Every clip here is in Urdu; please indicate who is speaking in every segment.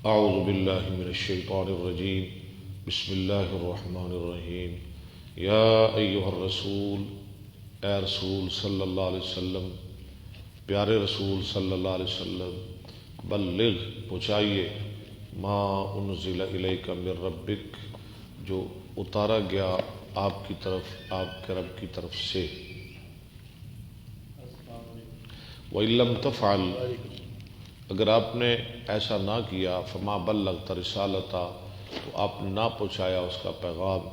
Speaker 1: اعوذ باللہ من الشیطان الرجیم بسم اللہ الرحمن الرحیم یا ایہا الرسول، اے رسول صلی اللہ علیہ وسلم، پیارے رسول صلی اللہ علیہ وسلم، بلغ پہنچائیے، ما انزل الیک من ربک، جو اتارا گیا آپ کی طرف آپ کے رب کی طرف سے، وَإِن لَّمْ تَفْعَلْ، اگر آپ نے ایسا نہ کیا، فما بلغت رسالتہ، تو آپ نے نہ پہنچایا اس کا پیغام،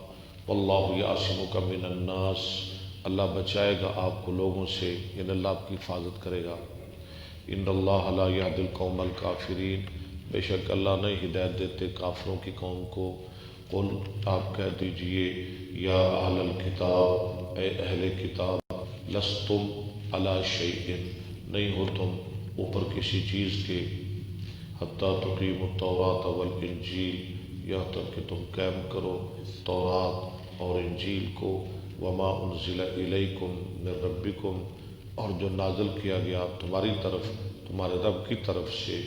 Speaker 1: واللہ یعصمک من الناس، اللہ بچائے گا آپ کو لوگوں سے، یعنی اللہ آپ کی حفاظت کرے گا، ان اللہ لا یہدی القوم الکافرین، بے شک اللہ نہیں ہدایت دیتے کافروں کی قوم کو، قل آپ کہہ دیجئے، یا اہل الکتاب، اے اہل کتاب، لستم علی شیء، نہیں ہو تم اوپر کسی چیز کے، حتیٰ تقیموا التوراۃ والانجیل، یہاں تک کہ تم قائم کرو تورات اور انجیل کو، وما انزل الیکم من ربکم، اور جو نازل کیا گیا تمہاری طرف تمہارے رب کی طرف سے،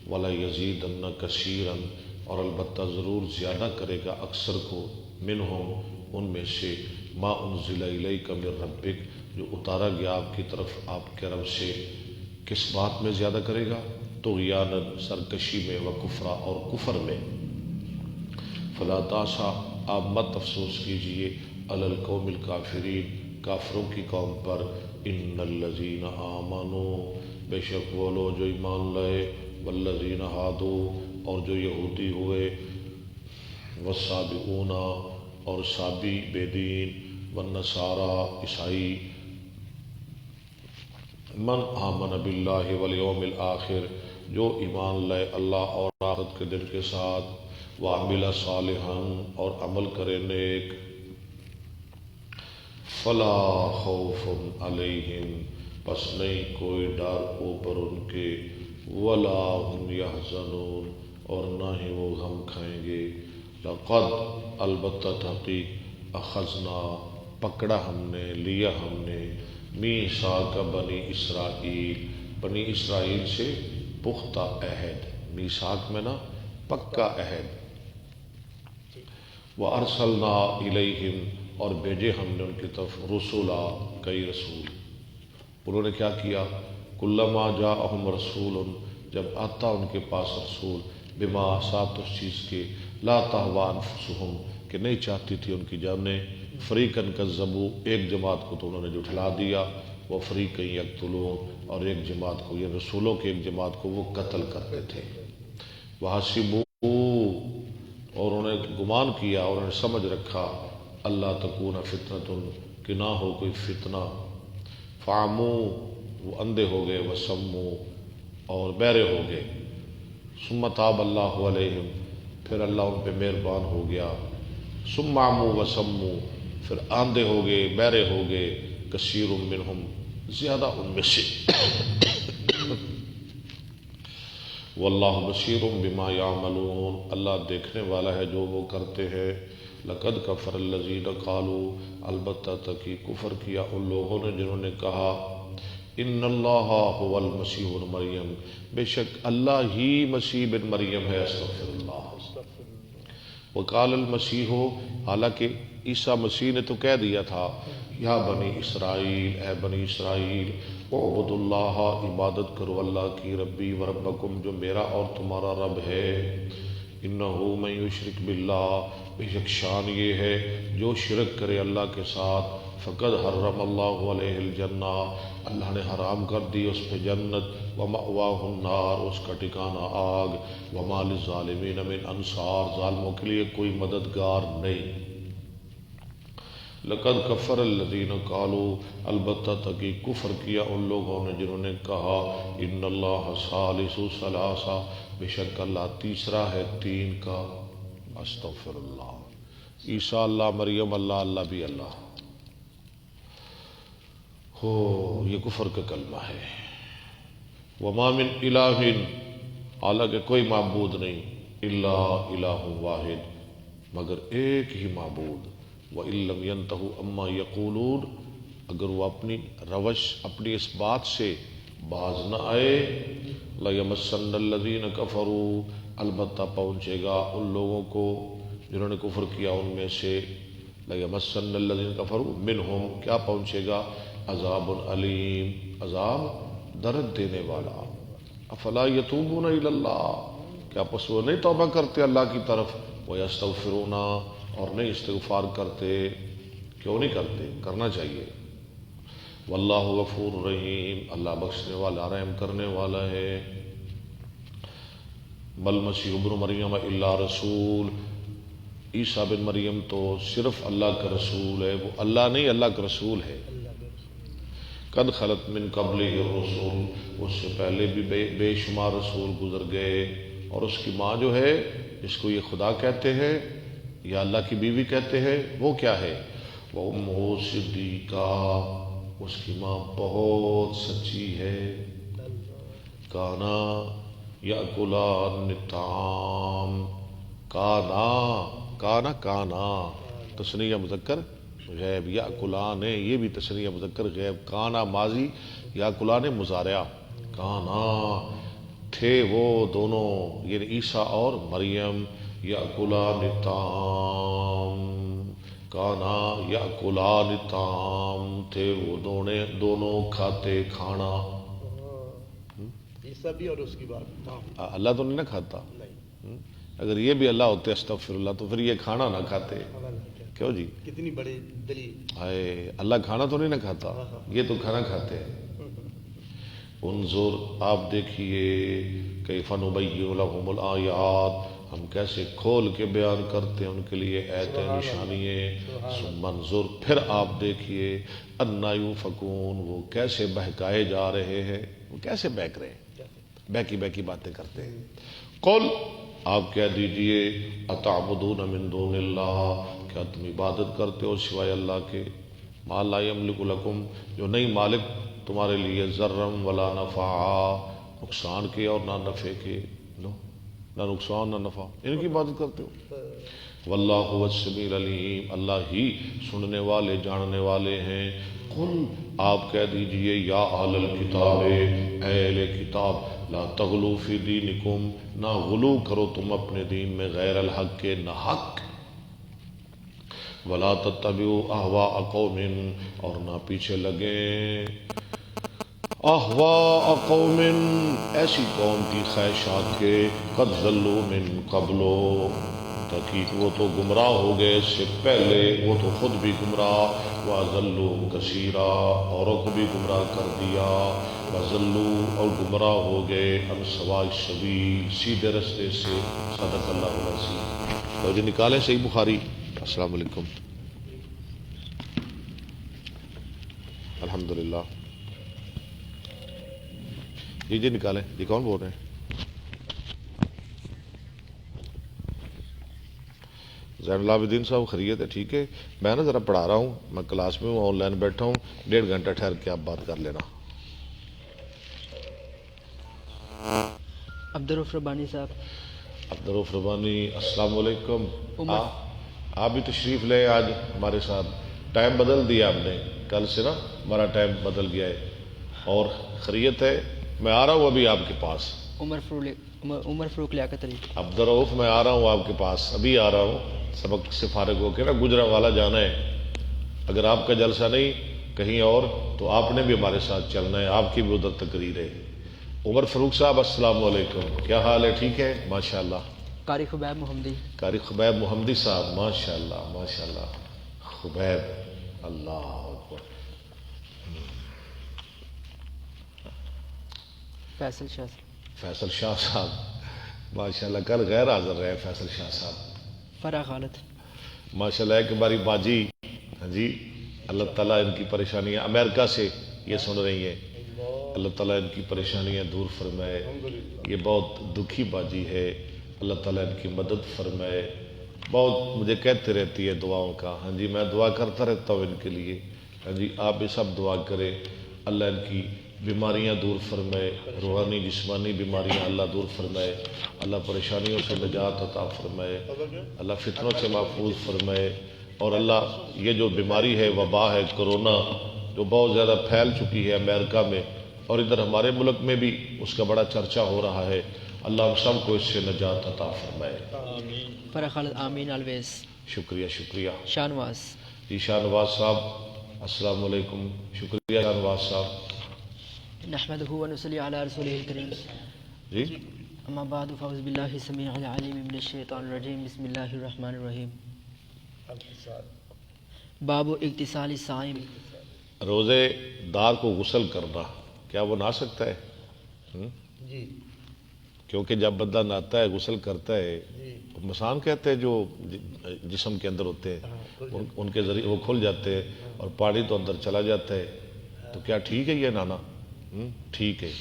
Speaker 1: ولا یزیدن کثیرا، اور البتہ ضرور زیادہ کرے گا اکثر کو، منہم ان میں سے، ما انزل الیک من ربک، جو اتارا گیا آپ کی طرف آپ کے رب سے، کس بات میں زیادہ کرے گا؟ طغیانا، سرکشی میں، وکفرا، اور کفر میں، فلا تاسا، آپ مت افسوس کیجئے، علی القوم الکافرین، کافروں کی قوم پر، ان الذین آمنوا، بے شک وہ لوگ جو ایمان لائے، والذین ہادوا، اور جو یہودی ہوئے، والسابئون، اور سابی بے دین، والنصارى، عیسائی، من آمن باللہ والیوم الآخر، جو ایمان لائے اللہ اور آخرت کے دن کے ساتھ، وعمل صالحا، اور عمل کرے نیک، فلا خوف علیہم، پس نہیں کوئی ڈر اوپر ان کے، ولا هم یحزنون، اور نہ ہی وہ غم کھائیں گے، لقد، البتہ تحقیق، اخذنا، پکڑا ہم نے، لیا ہم نے، میثاق بنی اسرائیل، بنی اسرائیل سے پختہ عہد، میثاق میں نا پکا عہد، وَأَرْسَلْنَا إِلَيْهِمْ، اور بھیجے ہم نے ان کی طرف رسولا، کئی رسول، انہوں نے کیا کیا، کلما جاءہم رسول، جب آتا ان کے پاس رسول، بما، ساتھ اس چیز کے، لا تہوی انفسہم، کہ نہیں چاہتی تھی ان کی جانیں، فریقاً کذبوا، ایک جماعت کو تو انہوں نے جھٹلا دیا، وہ فریقاً یقتلون، اور ایک جماعت کو، یہ رسولوں کی ایک جماعت کو وہ قتل کرتے تھے، وحسبوا، اور انہوں نے گمان کیا، اور انہوں نے سمجھ رکھا، اللہ تکون فتنۃ، کہ نہ ہو کوئی فتنہ، فعموا، وہ اندھے ہو گئے، وسموا، اور بہرے ہو گئے، ثم تاب اللہ علیہم، پھر اللہ ان پہ مہربان ہو گیا، ثم عموا وسموا، پھر آندھے ہو گئے، بہرے ہو گئے، کثیر منہم، زیادہ ان میں سے، واللہ بصیر بما یعملون، اللہ دیکھنے والا ہے جو وہ کرتے ہیں، لقد کفر الذین قالوا، البتہ تکی کفر کیا ان لوگوں نے جنہوں نے کہا، ان اللہ هو المسیح ابن مریم، بے شک اللہ ہی مسیح بن مریم ہے، استغفر اللہ، وقال المسیح، حالانکہ عیسیٰ مسیح نے تو کہہ دیا تھا، یا بنی اسرائیل، اے بنی اسرائیل، اعبدوا اللہ، عبادت کرو اللہ کی، ربی و ربکم، جو میرا اور تمہارا رب ہے، انہو من یشرک باللہ، بے شک شان یہ ہے جو شرک کرے اللہ کے ساتھ، فقد حرم اللہ علیہ الجنہ، اللہ نے حرام کر دی اس پہ جنت، ومأواہ النار، اس کا ٹھکانہ آگ، وما للظالمین من انصار، ظالموں کے لیے کوئی مددگار نہیں، لقد کفر الذین قالوا، البتہ تکی کفر کیا ان لوگوں نے جنہوں نے کہا، ان اللہ ثالث ثلاثہ، بے شک اللہ تیسرا ہے تین کا، استغفر اللہ، عیسیٰ اللہ، مریم اللہ، اللہ بھی اللہ، ہو یہ کفر کا کلمہ ہے، وما من الہ، حالانکہ کوئی معبود نہیں، الا الہ واحد، مگر ایک ہی معبود، وَإِن لَّمْ يَنْتَهُوا عَمَّا يَقُولُونَ، اگر وہ اپنی روش، اپنی اس بات سے باز نہ آئے، لَيَمَسَّنَّ الَّذِينَ كَفَرُوا، البتہ پہنچے گا ان لوگوں کو جنہوں نے کفر کیا ان میں سے، لَيَمَسَّنَّ الَّذِينَ كَفَرُوا مِنْهُمْ، کیا پہنچے گا؟ عذاب علیم، عذاب درد دینے والا۔ افلا یتوبون الی اللہ، کیا پس وہ نہیں توبہ کرتے اللہ کی طرف؟ ویستغفرون، اور نہیں استغفار کرتے؟ کیوں نہیں کرتے؟ کرنا چاہیے۔ واللہ غفور رحیم، اللہ بخشنے والا رحم کرنے والا ہے۔ بل مسیح ابن مریم الا رسول، عیسیٰ بن مریم تو صرف اللہ کا رسول ہے، وہ اللہ نہیں، اللہ کا رسول ہے۔ قد خلت من قبلہ الرسول، اس سے پہلے بھی بے شمار رسول گزر گئے۔ اور اس کی ماں جو ہے جس کو یہ خدا کہتے ہیں یا اللہ کی بیوی کہتے ہیں، وہ کیا ہے؟ وہ امہ صدیقہ، اس کی ماں بہت سچی ہے۔ کانا یاکلان الطعام، کانا تثنیہ مذکر غیب، یاکلان یہ بھی تثنیہ مذکر غیب، کانا ماضی، یاکلان مضارع، کانا تھے وہ دونوں، یعنی عیسیٰ اور مریم، یاکلان الطعام، کانا یاکلان الطعام، تھے وہ دونوں کھاتے کھانا۔
Speaker 2: عیسیٰ بھی اور اس کی بات،
Speaker 1: اللہ تو نہیں نہ کھاتا، اگر یہ بھی اللہ ہوتے استغفر اللہ تو پھر یہ کھانا نہ کھاتے، کیوں جی؟
Speaker 2: کتنی بڑی دلیل،
Speaker 1: ہائے، اللہ کھانا تو نہیں نہ کھاتا، یہ تو کھانا کھاتے ہیں۔ انظر، آپ دیکھیے، کیف نبین لہم الآیات، ہم کیسے کھول کے بیان کرتے ہیں ان کے لیے آیتیں، نشانیاں۔ ثم انظر، پھر آپ دیکھیے، انا یؤفکون، وہ کیسے بہکائے جا رہے ہیں، وہ کیسے بہک رہے ہیں، بہکی باتیں کرتے ہیں۔ قل، آپ کہہ دیجئے، اتعبدون من دون اللہ، کیا تم عبادت کرتے ہو سوائے اللہ کے، ما لا یملک لکم، جو نہیں مالک تمہارے لیے، ضرم ولا نفعا، نقصان کے اور نہ نفع کے، نہ نقصان نہ نفع، ان کی عبادت کرتے ہو۔ واللہ هو السمیع العلیم، اللہ ہی سننے والے جاننے والے ہیں۔ قل، آپ کہہ دیجئے، یا اہل الکتاب، اے اہل کتاب، لا تغلو فی دینکم، نہ غلو کرو تم اپنے دین میں غیر الحق کے، نہ حق، ولا تتبعوا اہواء قوم، اور نہ پیچھے لگیں اہواء قوم، ایسی قوم کی خواہشات کے، قد ضلوا من قبل، تحقیق وہ تو گمراہ ہو گئے اس سے پہلے، وہ تو خود بھی گمراہ، وَأَضَلُّوا كَثِيرًا، اوروں کو بھی گمراہ کر دیا، وَأَضَلُّوا، اور گمراہ ہو گئے، عن سواء السبیل، سیدھے رستے سے۔ صدق اللہ العظیم۔ تو جی نکالیں صحیح بخاری۔ السلام علیکم، الحمدللہ، جی نکالیں، جی کون بول رہے ہیں؟ زین العابدین صاحب، خیریت ہے؟ ٹھیک ہے، میں نا ذرا پڑھا رہا ہوں، میں کلاس میں ہوں، آن لائن بیٹھا ہوں، 1.5 گھنٹہ ٹھہر کے آپ بات کر لینا۔
Speaker 3: عبدالرؤف ربانی صاحب۔
Speaker 1: عبدالرؤف ربانی، السلام علیکم، آپ بھی تشریف لیں آج ہمارے ساتھ۔ ٹائم بدل دیا آپ نے، کل سے نا ہمارا ٹائم بدل گیا ہے، اور خیریت ہے؟ میں آ رہا ہوں ابھی آپ کے پاس۔
Speaker 3: عمر فروق لیاقت علی۔
Speaker 1: عبدالرؤف، میں آ رہا ہوں آپ کے پاس، ابھی آ رہا ہوں، سبق سے فارغ ہو کے نا گجرانوالہ جانا ہے۔ اگر آپ کا جلسہ نہیں کہیں اور تو آپ نے بھی ہمارے ساتھ چلنا ہے، آپ کی بھی ادھر تقریر ہے۔ عمر فروق صاحب، السلام علیکم، کیا حال ہے؟ ٹھیک ہے، ماشاءاللہ۔
Speaker 3: قاری خبیب محمدی۔
Speaker 1: قاری خبیب محمدی صاحب، ماشاءاللہ ماشاءاللہ، خبیب، اللہ اکبر۔ فیصل شاہ صاحب، ماشاءاللہ، کل غیر حاضر رہے فیصل شاہ صاحب۔
Speaker 3: فرح خالد،
Speaker 1: ماشاءاللہ، ایک باری باجی، ہاں جی، اللہ تعالیٰ ان کی پریشانیاں امریکہ سے یہ سن رہی ہیں، اللہ تعالیٰ ان کی پریشانیاں دور فرمائے، یہ بہت دکھی باجی ہے، اللہ تعالیٰ ان کی مدد فرمائے، بہت مجھے کہتے رہتی ہے دعاؤں کا، ہاں جی، میں دعا کرتا رہتا ہوں ان کے لیے، ہاں جی، آپ بھی سب دعا کریں، اللہ ان کی بیماریاں دور فرمائے، روحانی جسمانی بیماریاں اللہ دور فرمائے، اللہ پریشانیوں سے نجات عطا فرمائے، اللہ فتنوں سے محفوظ فرمائے، اور اللہ یہ جو بیماری ہے، وبا ہے، کرونا جو بہت زیادہ پھیل چکی ہے امریکہ میں، اور ادھر ہمارے ملک میں بھی اس کا بڑا چرچا ہو رہا ہے. اللہ ہم سب کو اس سے نجات عطا فرمائے.
Speaker 3: فرح خالد آمین الویس.
Speaker 1: شکریہ شکریہ.
Speaker 3: شاہنواز.
Speaker 1: جی شاہنواز صاحب السلام علیکم. شکریہ شاہنواز صاحب.
Speaker 3: نحمدہ و نصلی علی رسولہ الکریم.
Speaker 1: جی
Speaker 3: اما بعد فاعوذ باللہ السمیع العلیم من الشیطان الرجیم. بسم اللہ الرحمن الرحیم. باب اغتسال الصائم.
Speaker 1: روزے دار کو غسل کرنا کیا وہ نہا سکتا ہے؟
Speaker 2: جی
Speaker 1: کیونکہ جب بندہ نہاتا ہے غسل کرتا ہے
Speaker 2: جی
Speaker 1: مسان کہتے ہیں جو جسم کے اندر ہوتے ہیں ان کے ذریعے وہ کھل جاتے ہیں اور پانی تو اندر چلا جاتا ہے. تو کیا ٹھیک ہے یہ نہانا؟ ٹھیک ہے،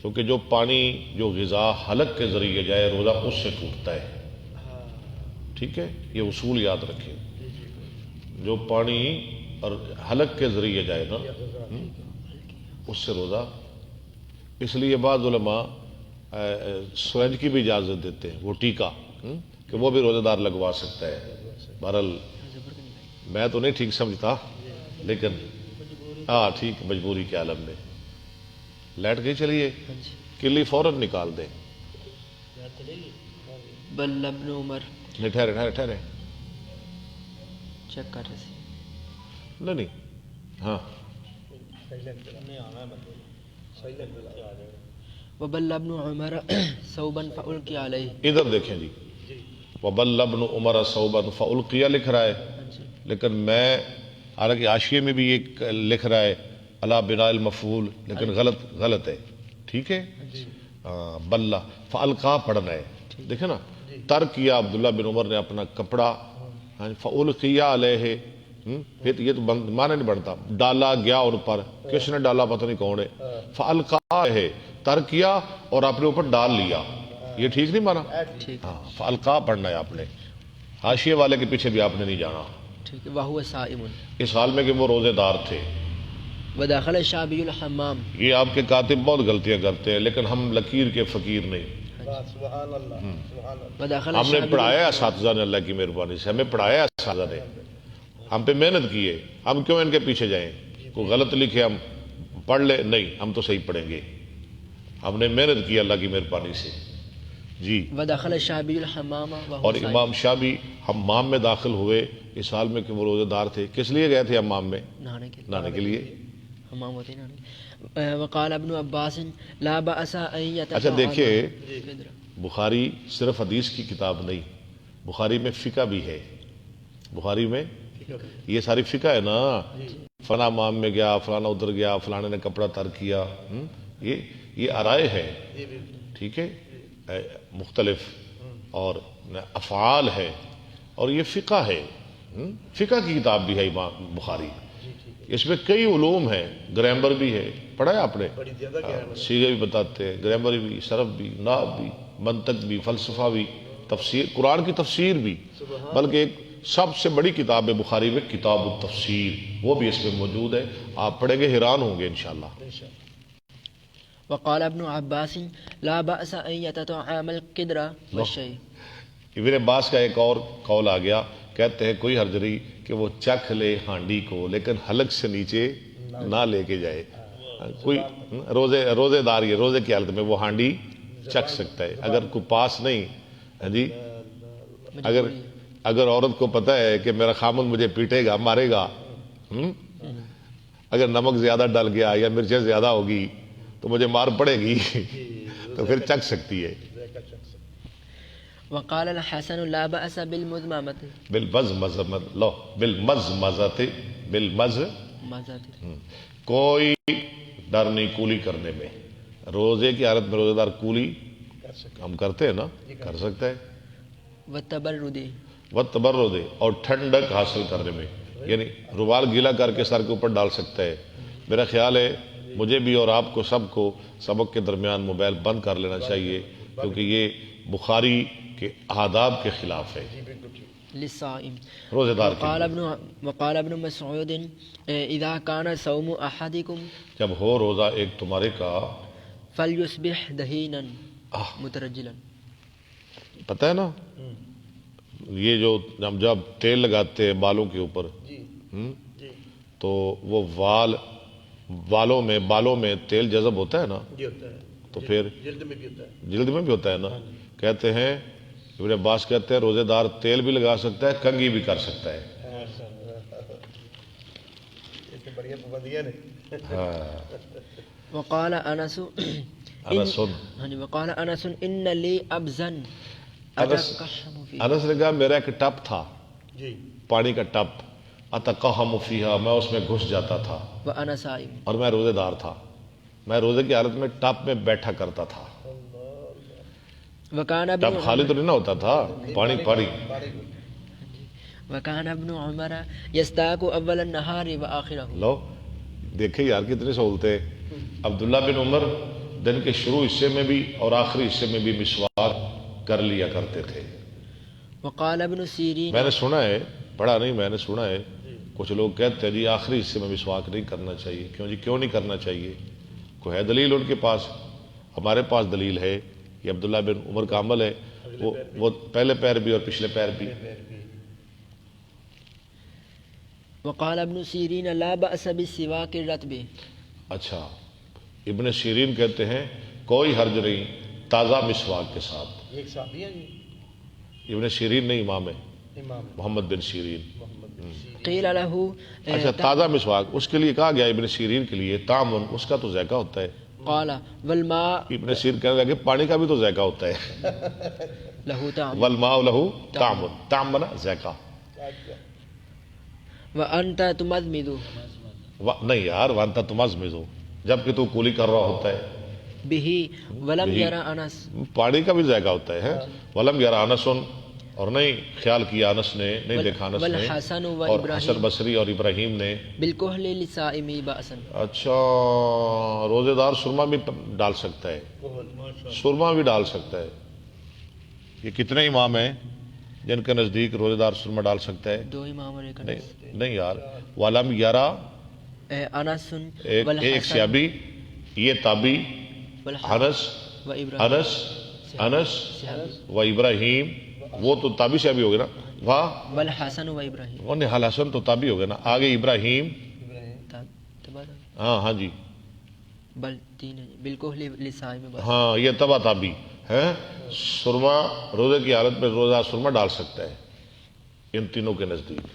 Speaker 1: کیونکہ جو پانی جو غذا حلق کے ذریعے جائے روزہ اس سے ٹوٹتا ہے. ٹھیک ہے، یہ اصول یاد رکھیں. جو پانی اور حلق کے ذریعے جائے نا اس سے روزہ. اس لیے بعض علماء سرنج کی بھی اجازت دیتے ہیں، وہ ٹیکا کہ وہ بھی روزہ دار لگوا سکتا ہے. بہرحال میں تو نہیں ٹھیک سمجھتا، لیکن ہاں ٹھیک مجبوری کے عالم میں. لائٹ گئی چلیے کلی فوراً نکال دیں.
Speaker 3: بل ابن عمر.
Speaker 1: نہیں ٹھہرے ٹھہرے ٹھہرے
Speaker 3: چیک کر رہے تھے.
Speaker 1: نہیں ہاں
Speaker 3: وبل ابن عمر ثوبا فألقي علیہ.
Speaker 1: ادھر دیکھیں جی وبل ابن عمر ثوبا فألقي لکھ رہا ہے، لیکن میں حالانکہ حاشیے میں بھی یہ لکھ رہا ہے علی بناء المفعول، لیکن غلط ہے. ٹھیک ہے، بلّہ فألقا پڑھنا ہے. دیکھیں نا ترک کیا عبداللہ بن عمر نے اپنا کپڑا فألقي علیہ. پھر یہ تو معنی نہیں بنتا، ڈالا گیا ان پر. کس نے ڈالا پتہ نہیں کون ہے. فألقا ہے ترک کیا اور اپنے اوپر ڈال لیا. یہ ٹھیک نہیں مانا. ہاں فألقا پڑھنا ہے آپ نے. حاشیے والے کے پیچھے بھی آپ نے نہیں جانا.
Speaker 3: ٹھیک ہے. وہو صائم.
Speaker 1: اس حال میں کہ وہ روزے دار تھے.
Speaker 3: ودخل الشعبی الحمام.
Speaker 1: یہ آپ کے کاتب بہت غلطیاں کرتے ہیں، لیکن ہم لکیر کے فقیر نہیں.
Speaker 2: سبحان اللہ سبحان اللہ.
Speaker 3: ودخل
Speaker 1: ہم نے
Speaker 3: الشعبی.
Speaker 1: پڑھایا اساتذہ نے، اللہ کی مہربانی سے ہمیں پڑھایا اساتذہ نے، ہم پہ محنت کی ہے. ہم کیوں ان کے پیچھے جائیں؟ کوئی غلط لکھے ہم پڑھ لے؟ نہیں، ہم تو صحیح پڑھیں گے. ہم نے محنت کی اللہ کی مہربانی سے. جی
Speaker 3: ودخل الشعبی الحمام وهو
Speaker 1: اور
Speaker 3: صائم.
Speaker 1: امام شابی حمام میں داخل ہوئے اس حال میں کہ وہ روزے دار تھے. کس لیے گئے تھے حمام میں؟ نہانے کے لیے.
Speaker 3: حمام ہوتے ہیں نہانے. وقال ابن عباس لا بأس ان يتطعم.
Speaker 1: اچھا دیکھیے بخاری صرف حدیث کی کتاب نہیں، بخاری میں فقہ بھی ہے. بخاری میں یہ ساری فقہ ہے نا. فلاں امام میں گیا، فلانا ادھر گیا، فلانے نے کپڑا ترک کیا. یہ آرائے ہے. ٹھیک ہے، مختلف اور افعال ہے اور یہ فقہ ہے. فقہ کی کتاب بھی ہے امام بخاری. اس میں کئی علوم ہیں، گرامر بھی ہے. پڑھا ہے آپ نے؟ سیغے بھی بتاتے ہیں، گرامر بھی، صرف بھی، نحو بھی، منطق بھی، فلسفہ بھی، تفسیر، قرآن کی تفسیر بھی. بلکہ ایک سب سے بڑی کتاب ہے بخاری میں کتاب التفسیر، وہ بھی اس میں موجود ہے. آپ پڑھیں گے حیران ہوں گے انشاءاللہ.
Speaker 3: وقال ابن عباس لا بأس ان يتطعم القدر والشيء.
Speaker 1: ابن عباس کا ایک اور قول آ گیا، کہتے ہیں کوئی حرج نہیں کہ وہ چکھ لے ہانڈی کو، لیکن حلق سے نیچے نہ لے کے جائے. کوئی روزے دار یہ روزے کی حالت میں وہ ہانڈی چکھ سکتا ہے اگر کوئی پاس نہیں. جی اگر عورت کو پتہ ہے کہ میرا خامن مجھے پیٹے گا، مارے گا، اگر نمک زیادہ ڈل گیا یا مرچیں زیادہ ہوگی تو مجھے مار پڑے گی تو پھر چکھ سکتی ہے.
Speaker 3: وقال الحسن لا بأس بالمضمضة.
Speaker 1: بالمضمضة کوئی ڈر نہیں کولی کرنے میں. روزے کی حالت میں روزے دار کولی ہم کرتے ہیں نا، کر سکتا ہے. والتبرد اور ٹھنڈک حاصل کرنے میں، یعنی رومال گیلا کر کے سر کے اوپر ڈال سکتا ہے. میرا خیال ہے مجھے بھی اور آپ کو سب کو سبق کے درمیان موبائل بند کر لینا چاہیے، کیونکہ یہ بخاری کے آداب کے خلاف ہے.
Speaker 3: للصائم.
Speaker 1: روزے دار کے
Speaker 3: وقال ابن مسعود اذا كان صوم احدكم
Speaker 1: جب ہو روزہ ایک تمہارے کا
Speaker 3: فليصبح دهينا مترجلا.
Speaker 1: پتہ ہے نا یہ جو ہم جب تیل لگاتے ہیں بالوں کے اوپر تو وہ وال بالوں میں تیل جذب ہوتا ہے نا،
Speaker 2: یہ ہوتا ہے
Speaker 1: تو پھر
Speaker 2: جلد میں بھی ہوتا ہے.
Speaker 1: جلد میں بھی ہوتا ہے نا. کہتے ہیں ابن عباس کہتے ہیں روزے دار تیل بھی لگا سکتا ہے، کنگھی بھی کر سکتا ہے.
Speaker 2: یہ تو بڑھیا پابندیاں نے.
Speaker 3: وقال انس
Speaker 1: انس
Speaker 3: ہاں جی وقال انس ان لی ابزن اتکحم فی
Speaker 1: انس نے کہا میرا ایک ٹپ تھا،
Speaker 2: جی
Speaker 1: پانی کا ٹپ، اتقہم فیہا، میں اس میں گھس جاتا تھا،
Speaker 3: وانا صائم
Speaker 1: اور میں روزے دار تھا. میں روزے کی حالت میں ٹپ میں بیٹھا کرتا تھا.
Speaker 3: وکان ابن
Speaker 1: ٹپ خالی تو نہیں نہ ہوتا تھا، پانی پانی.
Speaker 3: وکان ابن عمر یستاق اول النہار واخرہ.
Speaker 1: لو دیکھیں یار کتنی سہولتیں. عبداللہ بن عمر دن کے شروع حصے میں بھی اور آخری حصے میں بھی مسواک کر لیا کرتے تھے.
Speaker 3: وقال ابن سیرین
Speaker 1: میں نے سنا ہے، پڑھا نہیں، میں نے سنا ہے کچھ لوگ کہتے ہیں جی آخری حصے میں مسواک نہیں کرنا چاہیے. کیوں جی کیوں نہیں کرنا چاہیے؟ کوئی ہے دلیل ان کے پاس؟ ہمارے پاس دلیل ہے. یہ عبداللہ بن عمر کا عمل ہے، وہ پہلے پیر بھی اور پچھلے پیر بھی.
Speaker 3: وقال ابن سیرین لا بأس بالسواک الرطب.
Speaker 1: اچھا، ابن سیرین کہتے ہیں کوئی حرج نہیں تازہ مسواک کے ساتھ.
Speaker 2: ایک صحابی ہے جی،
Speaker 1: ابن سیرین نہیں، امام ہے
Speaker 2: امام
Speaker 1: محمد بن سیرین.
Speaker 3: قیل له
Speaker 1: اچھا تازہ مسواک اس کے لیے کہا گیا ابن سیرین کے لیے تعمن، اس کا تو ذائقہ ہوتا ہے.
Speaker 3: قال والماء
Speaker 1: ابن سیرین کہنے لگا کہ پانی کا بھی تو ذائقہ ہوتا ہے.
Speaker 3: له طعم
Speaker 1: والماء له تعمن، تعمن ذائقہ.
Speaker 3: وانت تمضمض.
Speaker 1: نہیں یار وانتا تمزمزو، جبکہ تو کولی کر رہا ہوتا ہے.
Speaker 3: به ولم
Speaker 1: به.
Speaker 3: يرى انس.
Speaker 1: پانی کا بھی ذائقہ ہوتا ہے. ولم یرا انس، اور نہیں خیال کیا انس نے، نہیں دیکھا انس نے،
Speaker 3: والحسن
Speaker 1: اور
Speaker 3: وابراہیم
Speaker 1: حسن بصری اور ابراہیم نے.
Speaker 3: بالکحل للصائم بأسا.
Speaker 1: اچھا روزے دار سرما بھی ڈال سکتا ہے، سرما بھی ڈال سکتا ہے. یہ کتنے امام ہیں جن کے نزدیک روزے دار سرما ڈال سکتا ہے؟
Speaker 3: دو امام اور ایک انس.
Speaker 1: نہیں یار، ولم یرا
Speaker 3: انس
Speaker 1: ایک
Speaker 3: والحسن
Speaker 1: صحابی، یہ تابی، انس
Speaker 3: وابراہیم
Speaker 1: انس و ابراہیم، وہ تو تابی صحابی ہو گئے نا. واہ،
Speaker 3: والحسن وابراہیم
Speaker 1: وہ نہال حسن تو تابی ہو گئے نا. آگے ابراہیم، ہاں ہاں جی،
Speaker 3: بل تین ہے بالکحل للصائم بأسا.
Speaker 1: ہاں یہ تبا تابی ہے. سرما روزے کی حالت میں روزہ سرما ڈال سکتا ہے ان تینوں کے نزدیک.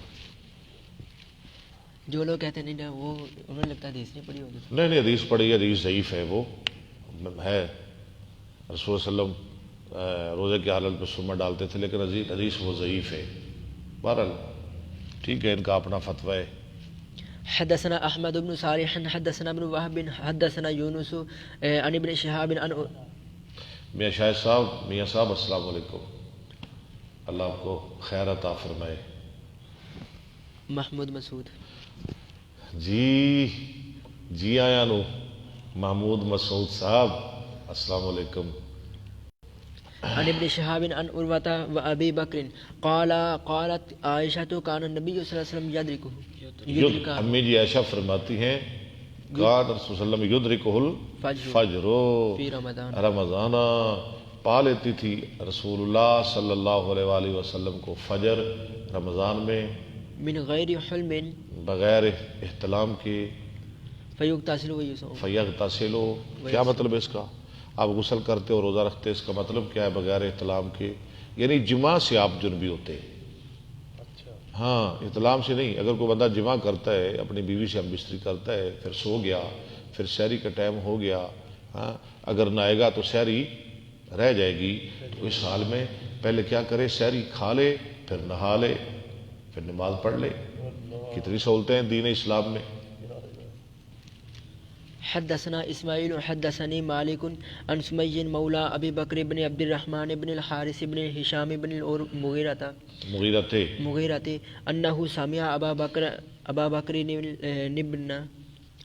Speaker 3: جو لوگ کہتے ہیں نہیں وہ انہیں لگتا ہے حدیث نہیں پڑھی ہوگی.
Speaker 1: نہیں حدیث پڑھی ہے، حدیث ضعیف ہے. وہ ہے رسول صلی اللہ علیہ وسلم روزے کی حالت میں سرما ڈالتے تھے، لیکن حدیث وہ ضعیف ہے. بہرحال ٹھیک ہے، ان کا اپنا فتویٰ ہے.
Speaker 3: حدثنا احمد بن صالح حدثنا ابن وهب حدثنا یونس عن ابن شهاب عن
Speaker 1: میاں شاہد صاحب، میاں صاحب السلام علیکم، اللہ آپ کو خیر عطا فرمائے.
Speaker 3: محمود مسعود.
Speaker 1: جی آیا نو محمود مسعود صاحب السلام علیکم.
Speaker 3: عن ابن شهاب عن عروة وابي بکر قالت عائشة كان النبي صلی اللہ علیہ وسلم يدركه.
Speaker 1: امی جی عائشہ فرماتی ہیں کان رسول صلی اللہ علیہ وسلم یدرکہ الفجر
Speaker 3: فی رمضان.
Speaker 1: رمضان، پا لیتی تھی رسول اللہ صلی اللہ علیہ وآلہ وسلم کو فجر رمضان میں
Speaker 3: من غیر حلم
Speaker 1: بغیر احتلام کے.
Speaker 3: فیغتسل ویصوم.
Speaker 1: فیغتسل، کیا مطلب ہے اس کا؟ آپ غسل کرتے اور روزہ رکھتے، اس کا مطلب کیا ہے بغیر احتلام کے؟ یعنی جماع سے آپ جنبی ہوتے. ہاں احتلام سے نہیں. اگر کوئی بندہ جماع کرتا ہے، اپنی بیوی سے ہم بستری کرتا ہے، پھر سو گیا، پھر سحری کا ٹائم ہو گیا، ہاں اگر نہائے گا تو سحری رہ جائے گی. تو اس حال میں پہلے کیا کرے؟ سحری کھا لے، پھر نہا لے، پھر نماز پڑھ لے. کتنی سہولتیں ہیں دین اسلام میں.
Speaker 3: حدثنا اسماعیل حدثني مالک عن سمی مولا ابی بکر بن عبد الرحمن بن الحارث بن ہشام بن مغیرۃ انه سمع ابا بکر بن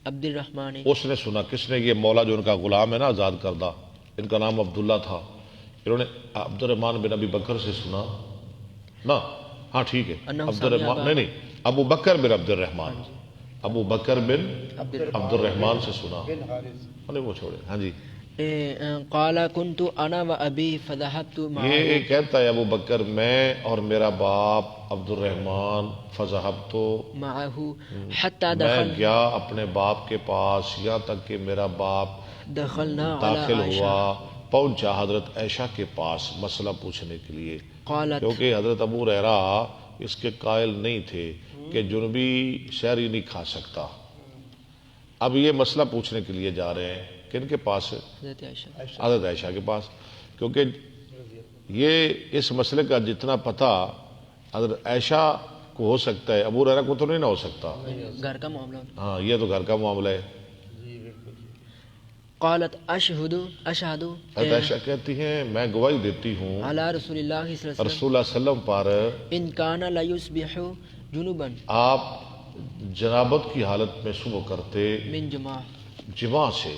Speaker 3: عبد الرحمن.
Speaker 1: اس نے سنا، کس نے؟ یہ مولا جو ان کا غلام ہے نا آزاد کردہ، ان کا نام عبداللہ تھا. انہوں نے عبد الرحمن بن ابی بکر سے سنا نا. ہاں ٹھیک ہے، عبد الرحمن نہیں ابو بکر بن عبد الرحمن، ابو بکر بن عبد الرحمن سے سنا. نہیں وہ چھوڑے. ہاں جی.
Speaker 3: قال كنت انا وابي فذهبت معه
Speaker 1: یہ کہتا ہے ابو بکر میں اور میرا باپ عبد الرحمن فذهبت
Speaker 3: معه حتى
Speaker 1: میں
Speaker 3: دخل
Speaker 1: گیا اپنے باپ کے پاس یہاں تک کہ میرا باپ
Speaker 3: دخلنا
Speaker 1: داخل
Speaker 3: على
Speaker 1: ہوا
Speaker 3: عائشة
Speaker 1: پہنچا حضرت عائشہ کے پاس مسئلہ پوچھنے کے لیے
Speaker 3: قالت
Speaker 1: کیونکہ حضرت ابو ہریرہ اس کے قائل نہیں تھے کہ جنوبی شہری نہیں کھا سکتا. اب یہ مسئلہ پوچھنے کے لیے جا رہے ہیں کن کے پاس؟
Speaker 3: حضرت عائشہ
Speaker 1: حضرت عائشہ کے پاس، کیونکہ یہ اس مسئلے کا جتنا پتہ حضرت عائشہ کو ہو سکتا ہے ابو ہریرہ کو تو نہیں نہ ہو سکتا.
Speaker 3: گھر کا معاملہ.
Speaker 1: ہاں یہ تو گھر کا معاملہ ہے.
Speaker 3: قالت اشهد
Speaker 1: حضرت عائشہ کہتی ہیں میں گواہی دیتی ہوں
Speaker 3: على رسول اللہ صلی اللہ علیہ
Speaker 1: رسول اللہ صلی اللہ علیہ وسلم پر
Speaker 3: وسلم ان كان لا يصبح جنوبا
Speaker 1: آپ جنابت کی حالت میں صبح کرتے
Speaker 3: من جماع
Speaker 1: جماع سے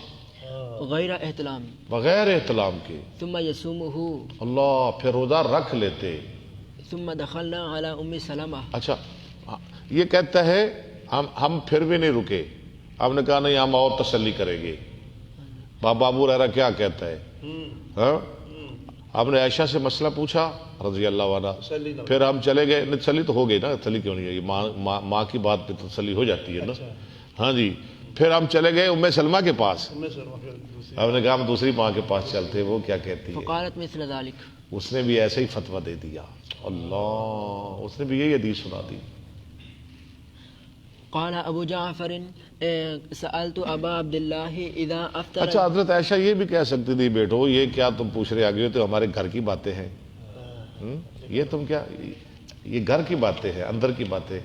Speaker 3: غیر احتلام
Speaker 1: بغیر احتلام کے،
Speaker 3: ثم يصومه
Speaker 1: اللہ پھر روزہ رکھ لیتے.
Speaker 3: ثم دخلنا على ام سلمہ.
Speaker 1: اچھا یہ کہتا ہے ہم پھر بھی نہیں رکے، ہم نے کہا نہیں ہم اور تسلی کریں گے. بابا ابو ہریرہ کیا کہتا ہے؟ ہاں ہم نے عائشہ سے مسئلہ پوچھا رضی اللہ عنہ، پھر ہم چلے گئے. تسلی تو ہو گئی نا، تسلی کیوں نہیں ہے؟ ماں کی بات پہ تسلی ہو جاتی ہے نا. ہاں جی پھر ہم چلے گئے ام سلمہ کے پاس. ہم نے کہا ہم دوسری ماں کے پاس چلتے، وہ کیا کہتی ہے؟
Speaker 3: فقالت مثل ذلك.
Speaker 1: اس نے بھی ایسے ہی فتویٰ دے دیا. اللہ اس نے بھی یہی حدیث سنا دی.
Speaker 3: قال ابو جعفر سألت ابا عبد الله اذا افطر.
Speaker 1: اچھا حضرت عائشہ یہ بھی کہہ سکتی تھی بیٹو یہ کیا تم پوچھ رہے آگے تو ہمارے گھر کی باتیں ہیں، یہ تم کیا، یہ گھر کی باتیں ہیں اندر کی باتیں.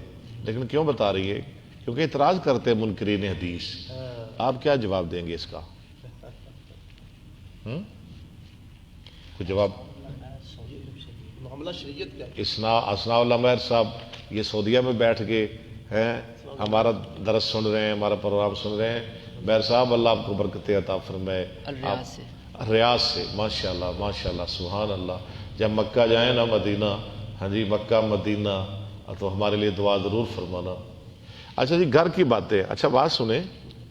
Speaker 1: لیکن کیوں بتا رہی ہے؟ کیونکہ اعتراض کرتے ہیں منکرین حدیث. آپ کیا جواب دیں گے اس کا؟ کوئی جواب؟
Speaker 2: معاملہ شریعت کا
Speaker 1: اسنا علماء صاحب یہ سعودیہ میں بیٹھ کے ہیں ہمارا درس سن رہے ہیں، ہمارا پروگرام سن رہے ہیں. میر صاحب اللہ آپ کو برکت عطا فرمائے.
Speaker 3: الریاض سے.
Speaker 1: ریاض سے ماشاءاللہ ماشاءاللہ سبحان اللہ. جب مکہ جائیں نا مدینہ، ہاں جی مکہ مدینہ تو ہمارے لیے دعا ضرور فرمانا. اچھا جی گھر کی باتیں. اچھا بات سنیں،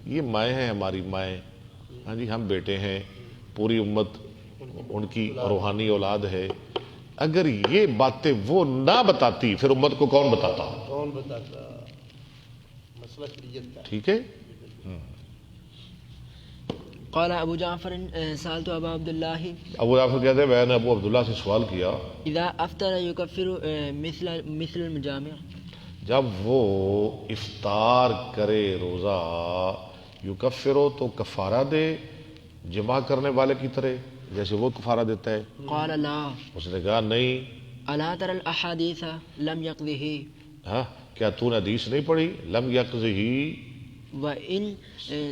Speaker 1: یہ مائیں ہیں ہماری مائیں، ہاں جی ہم بیٹے ہیں، پوری امت ان کی روحانی اولاد ہے. اگر یہ باتیں وہ نہ بتاتی پھر امت کو کون بتاتا؟
Speaker 2: کون بتاتا؟ مسئلہ شریعت کا.
Speaker 1: ٹھیک ہے.
Speaker 3: قال ابو جعفر سألت ابا عبد الله
Speaker 1: ابو جعفر کہتے ہیں میں نے ابو عبداللہ سے سوال کیا
Speaker 3: اذا افطر يكفر مثل المجامع.
Speaker 1: جب وہ افطار کرے روزہ یکفرو تو کفارہ دے جمع کرنے والے کی طرح جیسے وہ کفارہ دیتا ہے؟
Speaker 3: قال لا.
Speaker 1: اس نے کہا نہیں.
Speaker 3: الا ترى الاحاديث لم يقضه.
Speaker 1: ہاں کیا تو نے حدیث نہیں پڑھی؟ لم یقضہ
Speaker 3: وان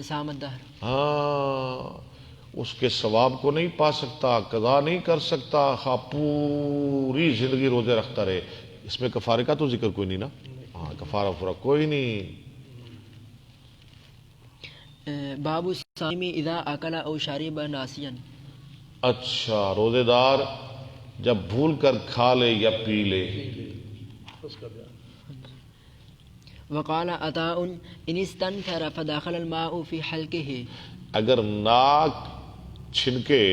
Speaker 3: سام الدهر.
Speaker 1: ہاں اس کے ثواب کو نہیں پا سکتا، قضا نہیں کر سکتا، خواہ پوری زندگی روزے رکھتا رہے. اس میں کفارے کا تو ذکر کوئی نہیں نا. ہاں کفارہ فرا کوئی نہیں.
Speaker 3: باب الصائم اذا اكل او شرب ناسيا.
Speaker 1: اچھا روزے دار جب بھول کر کھا لے یا پی لے.
Speaker 2: اس کا بیان.
Speaker 3: وقال عطاء ان استنثر فدخل الماء في حلقه.
Speaker 1: اگر ناک چھنکے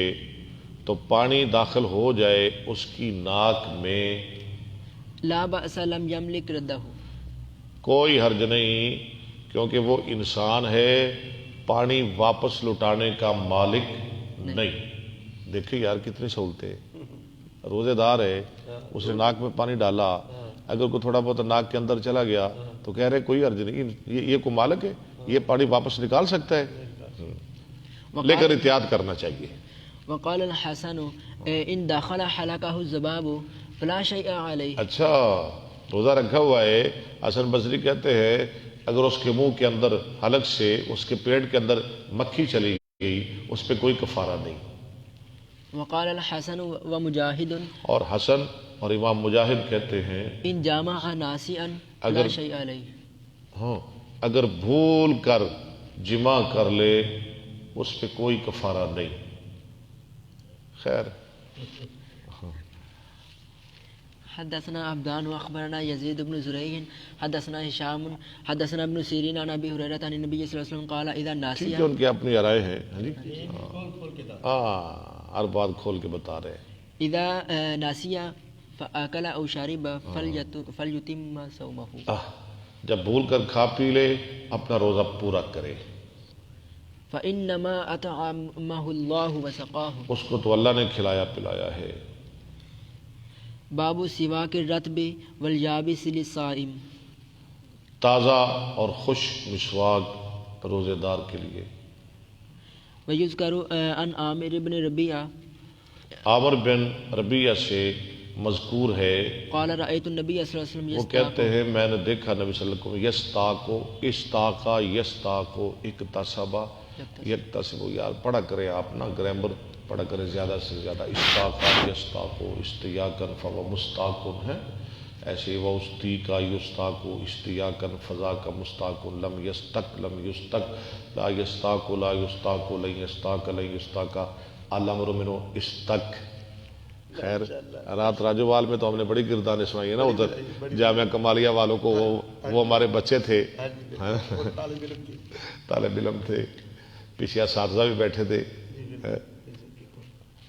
Speaker 1: تو پانی داخل ہو جائے اس کی ناک میں،
Speaker 3: لا بأس لم يملك رده.
Speaker 1: کوئی حرج نہیں کیونکہ وہ انسان ہے، پانی واپس لوٹانے کا مالک نہیں. دیکھیں یار کتنی سہولتیں. روزے دار ہے، اس نے ناک میں پانی ڈالا، اگر کوئی تھوڑا بہت ناک کے اندر چلا گیا تو کہہ رہے کوئی حرج نہیں، یہ کوئی مالک ہے، یہ پانی واپس نکال سکتا ہے، لیکن احتیاط کرنا چاہیے.
Speaker 3: وقال الحسن ان دخل حلقه الذباب فلا شيء عليه.
Speaker 1: اچھا روزہ رکھا ہوا ہے، حسن بصری کہتے ہیں اگر اس کے منہ کے اندر حلق سے اس کے پیٹ کے اندر مکھی چلی گئی اس پہ کوئی کفارہ نہیں.
Speaker 3: وقال الحسن ومجاہد
Speaker 1: اور حسن اور امام مجاہد کہتے ہیں
Speaker 3: ان جامع ناسیا لا شيء عليه.
Speaker 1: ہاں اگر بھول کر جمع کر لے اس پہ کوئی کفارہ نہیں. خیر
Speaker 3: حدثنا عبدان واخبرنا يزيد بن زريع حدثنا هشام حدثنا ابن سيرين عن ابي هريره عن النبي صلى الله عليه وسلم قال اذا
Speaker 1: ٹھیک ہے،
Speaker 3: ناسي
Speaker 1: ان کی اپنی رائے ہیں. ہاں جی،
Speaker 2: کھول کے دار
Speaker 1: ہاں ہر بات کھول کے بتا رہے ہیں.
Speaker 3: اذا ناسي فاكل او شرب فليتم صومه.
Speaker 1: جب بھول کر کھا پی لے اپنا روزہ پورا کرے،
Speaker 3: فانما اطعمه الله وسقاه.
Speaker 1: اس کو تو اللہ نے کھلایا پلایا ہے.
Speaker 3: باب سواک الرطب والیابس للصائم.
Speaker 1: تازہ اور خشک مسواک روزے دار کے لیے.
Speaker 3: ویذکر عن عامر بن ربیعہ
Speaker 1: عامر بن ربیعہ سے مذکور ہے،
Speaker 3: قال رأیت النبی صلی اللہ علیہ وسلم
Speaker 1: وہ کہتے ہیں میں نے دیکھا نبی صلی اللہ علیہ وسلم یستاقو استاقا یستاقو اکتسبا یکتسبو. یار پڑھا کرے آپ نا، گرامر پڑھا کرے زیادہ سے زیادہ. استاقا یستاقو استیاقن فو مستاقن ہے ایسے، وہ استیقا یستاقو استیاقن فضا کا مستاقن. لم یستق لم یستق لا یستاقو لا یستاقو لن یستاق لن یستاقا الامر منو استق. خیر رات راجوال میں تو ہم نے بڑی گردانیں سنائی ہیں نا ادھر جامعہ کمالیہ والوں کو. وہ ہمارے بچے تھے، طالب علم تھے، پیچھے اساتذہ بھی بیٹھے تھے.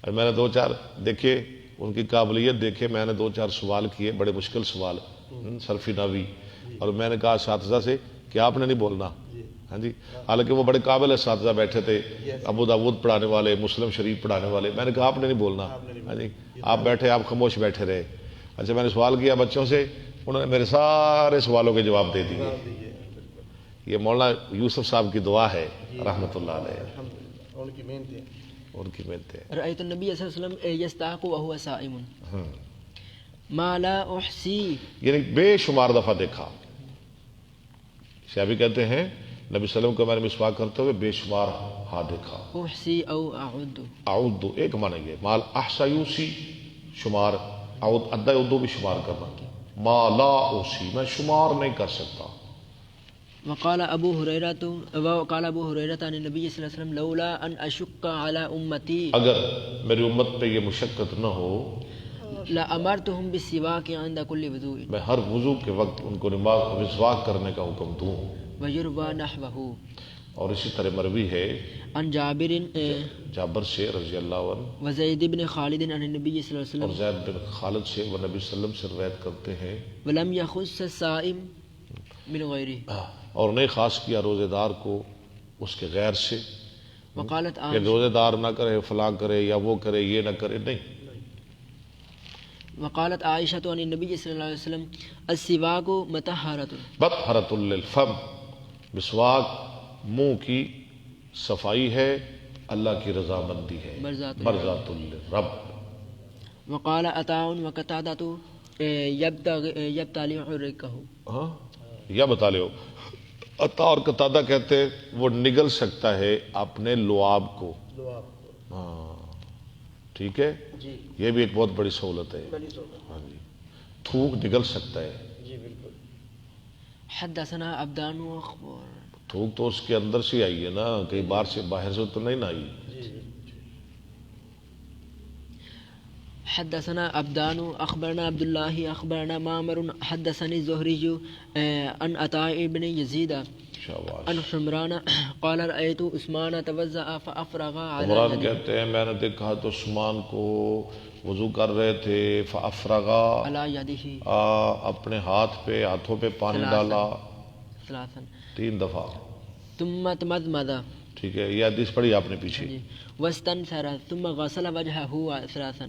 Speaker 1: اور میں نے دو چار دیکھے، ان کی قابلیت دیکھے. میں نے دو چار سوال کیے، بڑے مشکل سوال صرفی نحوی، اور میں نے کہا اساتذہ سے کہ آپ نے نہیں بولنا. ہاں جی، حالانکہ وہ بڑے قابل اساتذہ بیٹھے تھے، ابو داود پڑھانے والے، مسلم شریف پڑھانے والے. میں نے کہا آپ نے نہیں بولنا. ہاں جی، آپ بیٹھے، آپ خاموش بیٹھے رہے. اچھا میں نے سوال کیا بچوں سے، انہوں نے میرے سارے سوالوں کے جواب دے دیے. یہ مولانا یوسف صاحب کی دعا ہے رحمۃ اللہ علیہ،
Speaker 2: ان کی محنتیں.
Speaker 1: ان کی محنتیں.
Speaker 3: رأیت النبی صلی اللہ علیہ وسلم یستاق وهو صائم ما لا احصی.
Speaker 1: یعنی بے شمار دفعہ دیکھا. شیعبی کہتے ہیں نبی صلی اللہ علیہ وسلم کو میں نے مسواک کرتے ہوئے بے شمار ہاتھ دیکھا.
Speaker 3: احصی او اعد.
Speaker 1: اعد ایک معنی یہ، مال احصا یوسی شمار، اعد ادا اردو بھی شمار کرنا. ما لا اوسی میں شمار نہیں کر سکتا.
Speaker 3: وقال ابو هريرة وقال ابو هريرة عن النبي صلى الله عليه وسلم لولا ان اشق على امتي
Speaker 1: اگر میری امت پہ یہ مشقت نہ ہو
Speaker 3: لامرتهم بالسواك عند كل وضوء.
Speaker 1: میں ہر وضو کے وقت ان کو مسواک کرنے کا حکم دوں.
Speaker 3: ويروى نحوه.
Speaker 1: اور اسی طرح مروی ہے
Speaker 3: عن جابر
Speaker 1: جابر سے رضی اللہ عنہ
Speaker 3: وزید بن خالد عن النبي صلی اللہ علیہ
Speaker 1: اور
Speaker 3: وسلم
Speaker 1: زید بن خالد سے وہ نبی صلی اللہ علیہ وسلم سے روایت کرتے ہیں
Speaker 3: ولم يخص الصائم من غیره.
Speaker 1: اور نہیں خاص کیا روزے دار کو اس کے غیر سے،
Speaker 3: وقالت
Speaker 1: کہ
Speaker 3: عائشہ
Speaker 1: روزے دار نہ کرے، فلاں کرے یا وہ کرے، یہ نہ کرے، نہیں.
Speaker 3: وقالت عائشة عن النبي صلی اللہ علیہ وسلم السواک مطہرۃ.
Speaker 1: مطہرۃ للفم، مسواک منہ کی صفائی ہے، اللہ کی رضامندی ہے، مرضات للرب.
Speaker 3: وقال عطاء وقتادة یبتلع رکہ.
Speaker 1: ہاں یا بتا لو، عطا اور قتادہ کہتے وہ نگل سکتا ہے اپنے لعاب کو. ہاں ٹھیک ہے،
Speaker 2: جی
Speaker 1: یہ بھی ایک بہت بڑی سہولت ہے.
Speaker 2: بڑی صحبت.
Speaker 1: ہاں جی، تھوک نگل سکتا ہے.
Speaker 2: جی بالکل.
Speaker 3: حدثنا عبدان واخبار.
Speaker 1: تھوک تو اس کے اندر سے آئی ہے نا، کئی بار سے باہر سے تو نہیں نہ آئی.
Speaker 2: جی
Speaker 3: حدثنا عبدان اخبرنا عبد الله اخبرنا معمر حدثني الزهري عن عطاء بن يزيد
Speaker 1: شاباش.
Speaker 3: عن حمران قال رأيت عثمان توضأ فأفرغ على
Speaker 1: عمران
Speaker 3: يده
Speaker 1: کہتے ہیں میں نے دیکھا تو عثمان کو وضو کر رہے تھے، فافرغا
Speaker 3: على يده
Speaker 1: اپنے ہاتھوں پہ پانی ڈالا
Speaker 3: ثلاثا
Speaker 1: 3 دفعہ.
Speaker 3: ثم تمضمض.
Speaker 1: ٹھیک ہے، یہ حدیث پڑھی آپ نے پیچھے.
Speaker 3: واستنثر ثم غسل وجهه ثلاثا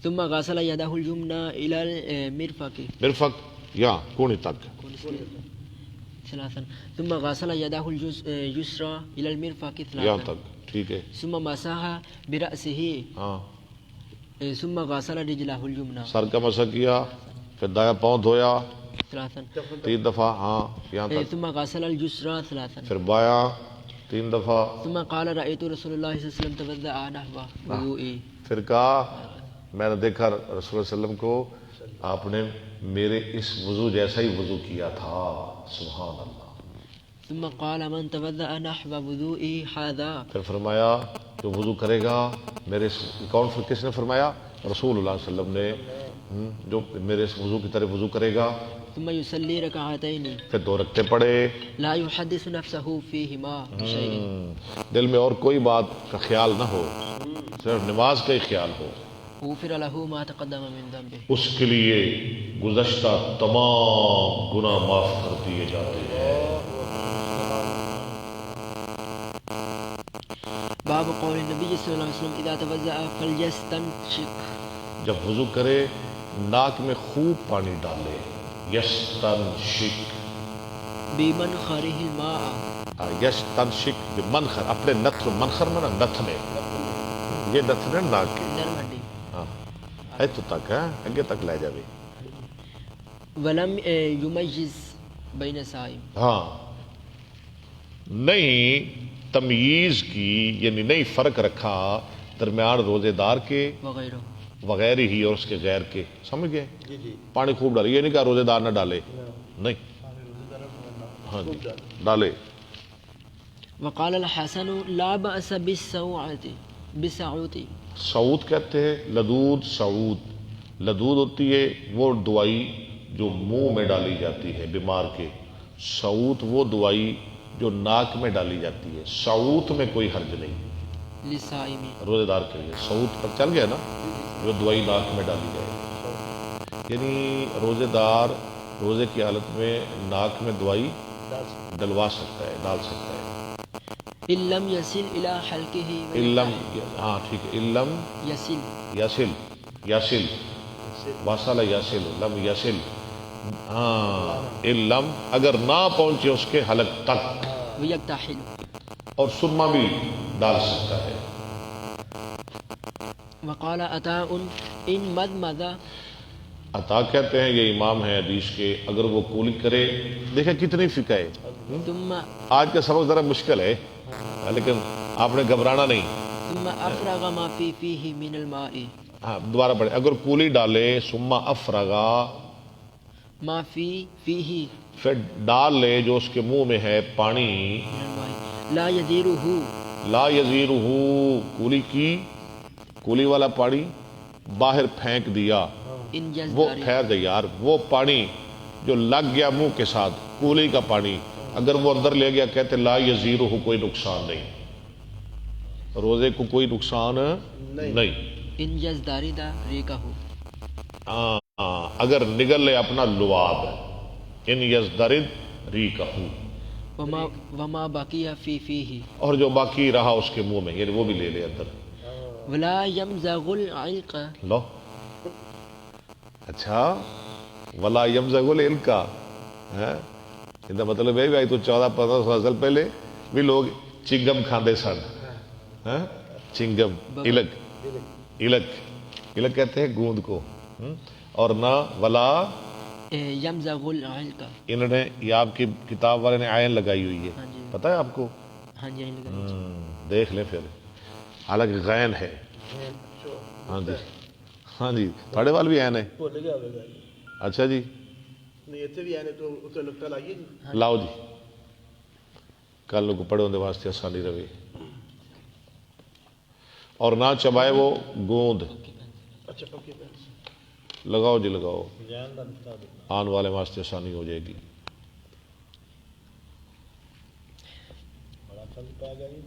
Speaker 3: ثم غسل يده اليمنى إلى المرفق
Speaker 1: مرفق یا کونی تک.
Speaker 3: ثلاثا ثم غسل يده اليسرى إلى المرفق
Speaker 1: یہاں
Speaker 3: ثلاثا
Speaker 1: تک. ٹھیک ہے،
Speaker 3: ثم مسح برأسه
Speaker 1: ہاں
Speaker 3: ثم غسل رجله اليمنى
Speaker 1: سر کا مسح کیا، پھر دایاں پاؤں دھویا
Speaker 3: ثلاثا
Speaker 1: 3 دفعہ. ہاں یہاں تک.
Speaker 3: ثم غسل اليسرى ثلاثا
Speaker 1: پھر بایاں 3 دفعہ.
Speaker 3: ثم قال رأيت رسول الله صلى الله عليه وسلم توضأ نحو وضوئي.
Speaker 1: پھر کہا میں نے دیکھا رسول اللہ صلی اللہ علیہ وسلم کو آپ نے میرے اس وضو جیسا ہی وضو کیا تھا. سبحان اللہ.
Speaker 3: ثم قال من توضأ نحو وضوئي هذا.
Speaker 1: پھر فرمایا جو وضو کرے گا میرے کون، کس نے فرمایا؟ رسول اللہ صلی اللہ علیہ وسلم نے. جو میرے اس وضو کی طرح وضو کرے گا
Speaker 3: ثم يصلي ركعتين
Speaker 1: پھر 2 رکعتیں پڑھے،
Speaker 3: لا يحدث نفسه فيهما بشيء
Speaker 1: دل میں اور کوئی بات کا خیال نہ ہو، صرف نماز کا ہی خیال ہو،
Speaker 3: غفر له ما تقدم من ذنبه
Speaker 1: اس کے لیے گزشتہ تمام گناہ معاف کر دیے جاتے ہیں۔
Speaker 3: باب قول النبي صلى الله عليه وسلم اذا توضأ فليستنشق،
Speaker 1: جب وضو کرے ناک میں خوب پانی ڈالے، یستنشق،
Speaker 3: بمنخره الماء،
Speaker 1: یستنشق بمنخر، اپنے نتھ، منخر میں نا نتھنے، یہ نتھنے ناک کے،
Speaker 3: نرم ہڈی،
Speaker 1: ہاں ایتو تک ہے، اگے تک لے جاوے،
Speaker 3: ولم يميز بين صائم،
Speaker 1: ہاں نہیں تمییز کی، یعنی نہیں فرق رکھا درمیان روزے دار کے
Speaker 3: وغیرہ،
Speaker 1: وغیر ہی اور اس کے غیر کے، سمجھ گئے؟
Speaker 2: جی جی
Speaker 1: پانی خوب ڈالے، یہ نہیں کہا روزے دار نہ ڈالے، نہیں، ہاں جی ڈالے۔
Speaker 3: وقال الحسن لا بأس بالسعوط،
Speaker 1: سعود کہتے ہیں لدود، سعود لدود ہوتی ہے وہ دوائی جو منہ میں ڈالی جاتی ہے بیمار کے، سعود وہ دوائی جو ناک میں ڈالی جاتی ہے، سعود میں کوئی حرج نہیں
Speaker 3: للصائم،
Speaker 1: روزے دار کے لیے، سعود پر چل گیا نا، جو دوائی ناک میں ڈالی جائے، یعنی روزے دار روزے کی حالت میں ناک میں دوائی ڈلوا سکتا ہے، ڈال سکتا ہے،
Speaker 3: ان لم يصل الى حلقه،
Speaker 1: علم، ہاں ٹھیک ہے، علم
Speaker 3: يصل،
Speaker 1: یسل، یسل وصل یسل، لم یسل، ہاں علم اگر نہ پہنچے اس کے حلق تک،
Speaker 3: ويكتحل،
Speaker 1: اور سرما بھی ڈال سکتا ہے۔
Speaker 3: وقال عطاء ان مضمض،
Speaker 1: عطا کہتے ہیں یہ امام ہے حدیث کے، اگر وہ کولی کرے، دیکھیں کتنی فقہ ہے،
Speaker 3: ثم
Speaker 1: آج کا سبق ذرا مشکل ہے لیکن آپ نے گھبرانا نہیں،
Speaker 3: ثم افرغ ما في فيه من الماء،
Speaker 1: ہاں دوبارہ پڑھیں، اگر کولی ڈالے ثم افرغا،
Speaker 3: ما في فيه
Speaker 1: پھر ڈال لے جو اس کے منہ میں ہے پانی،
Speaker 3: من الماء لا يديره،
Speaker 1: لا یزیرہ، کولی کی، کولی والا پانی باہر پھینک دیا،
Speaker 3: ان
Speaker 1: وہ
Speaker 3: جزدار،
Speaker 1: ٹھہر جائے یار، وہ پانی جو لگ گیا منہ کے ساتھ، کولی کا پانی اگر وہ اندر لے گیا، کہتے لا یزیرہ، کوئی نقصان نہیں، روزے کو کوئی نقصان نہیں،
Speaker 3: ان جزداری دا ریکہ،
Speaker 1: اگر نگل لے اپنا لعاب، ان یزدرد ریقہ،
Speaker 3: وما بقی فی فیہ،
Speaker 1: اور جو باقی رہا اس کے منہ میں، یعنی وہ بھی لے لے اندر،
Speaker 3: ولا یمزغ العلق،
Speaker 1: لو اچھا، ولا یمزغ العلقہ، اس کا مطلب ہے بھائی تو 14-15 سال پہلے بھی لوگ چنگم کھاندے سن، چنگم، الک کہتے ہیں گوند کو، اور نہ ولا
Speaker 3: یمزغ العلق،
Speaker 1: انہوں نے، یہ آپ کی کتاب والے نے عین لگائی ہوئی ہے،
Speaker 3: ہاں جی،
Speaker 1: پتہ ہے آپ کو؟
Speaker 3: ہاں جی، لگا،
Speaker 1: دیکھ لیں پھر، حالانکہ غین ہے، ہاں جی، ہاں جی، تھوڑے وال بھی عین ہے،
Speaker 2: بھول گیا ہوگا
Speaker 1: اچھا جی،
Speaker 2: نہیں اتنے بھی آنے تو اس کا نقطہ لائیے جی،
Speaker 1: لاؤ جی، کل کو پڑھے ہونے واسطے آسانی رہے، اور نہ چبائے وہ گوند،
Speaker 2: اچھا پکی پینس
Speaker 1: لگاؤ جی لگاؤ،
Speaker 2: جان دا نقطہ دے،
Speaker 1: آن والے واسطے آسانی ہو جائے گی،
Speaker 4: بڑا فرق پی گیا جی،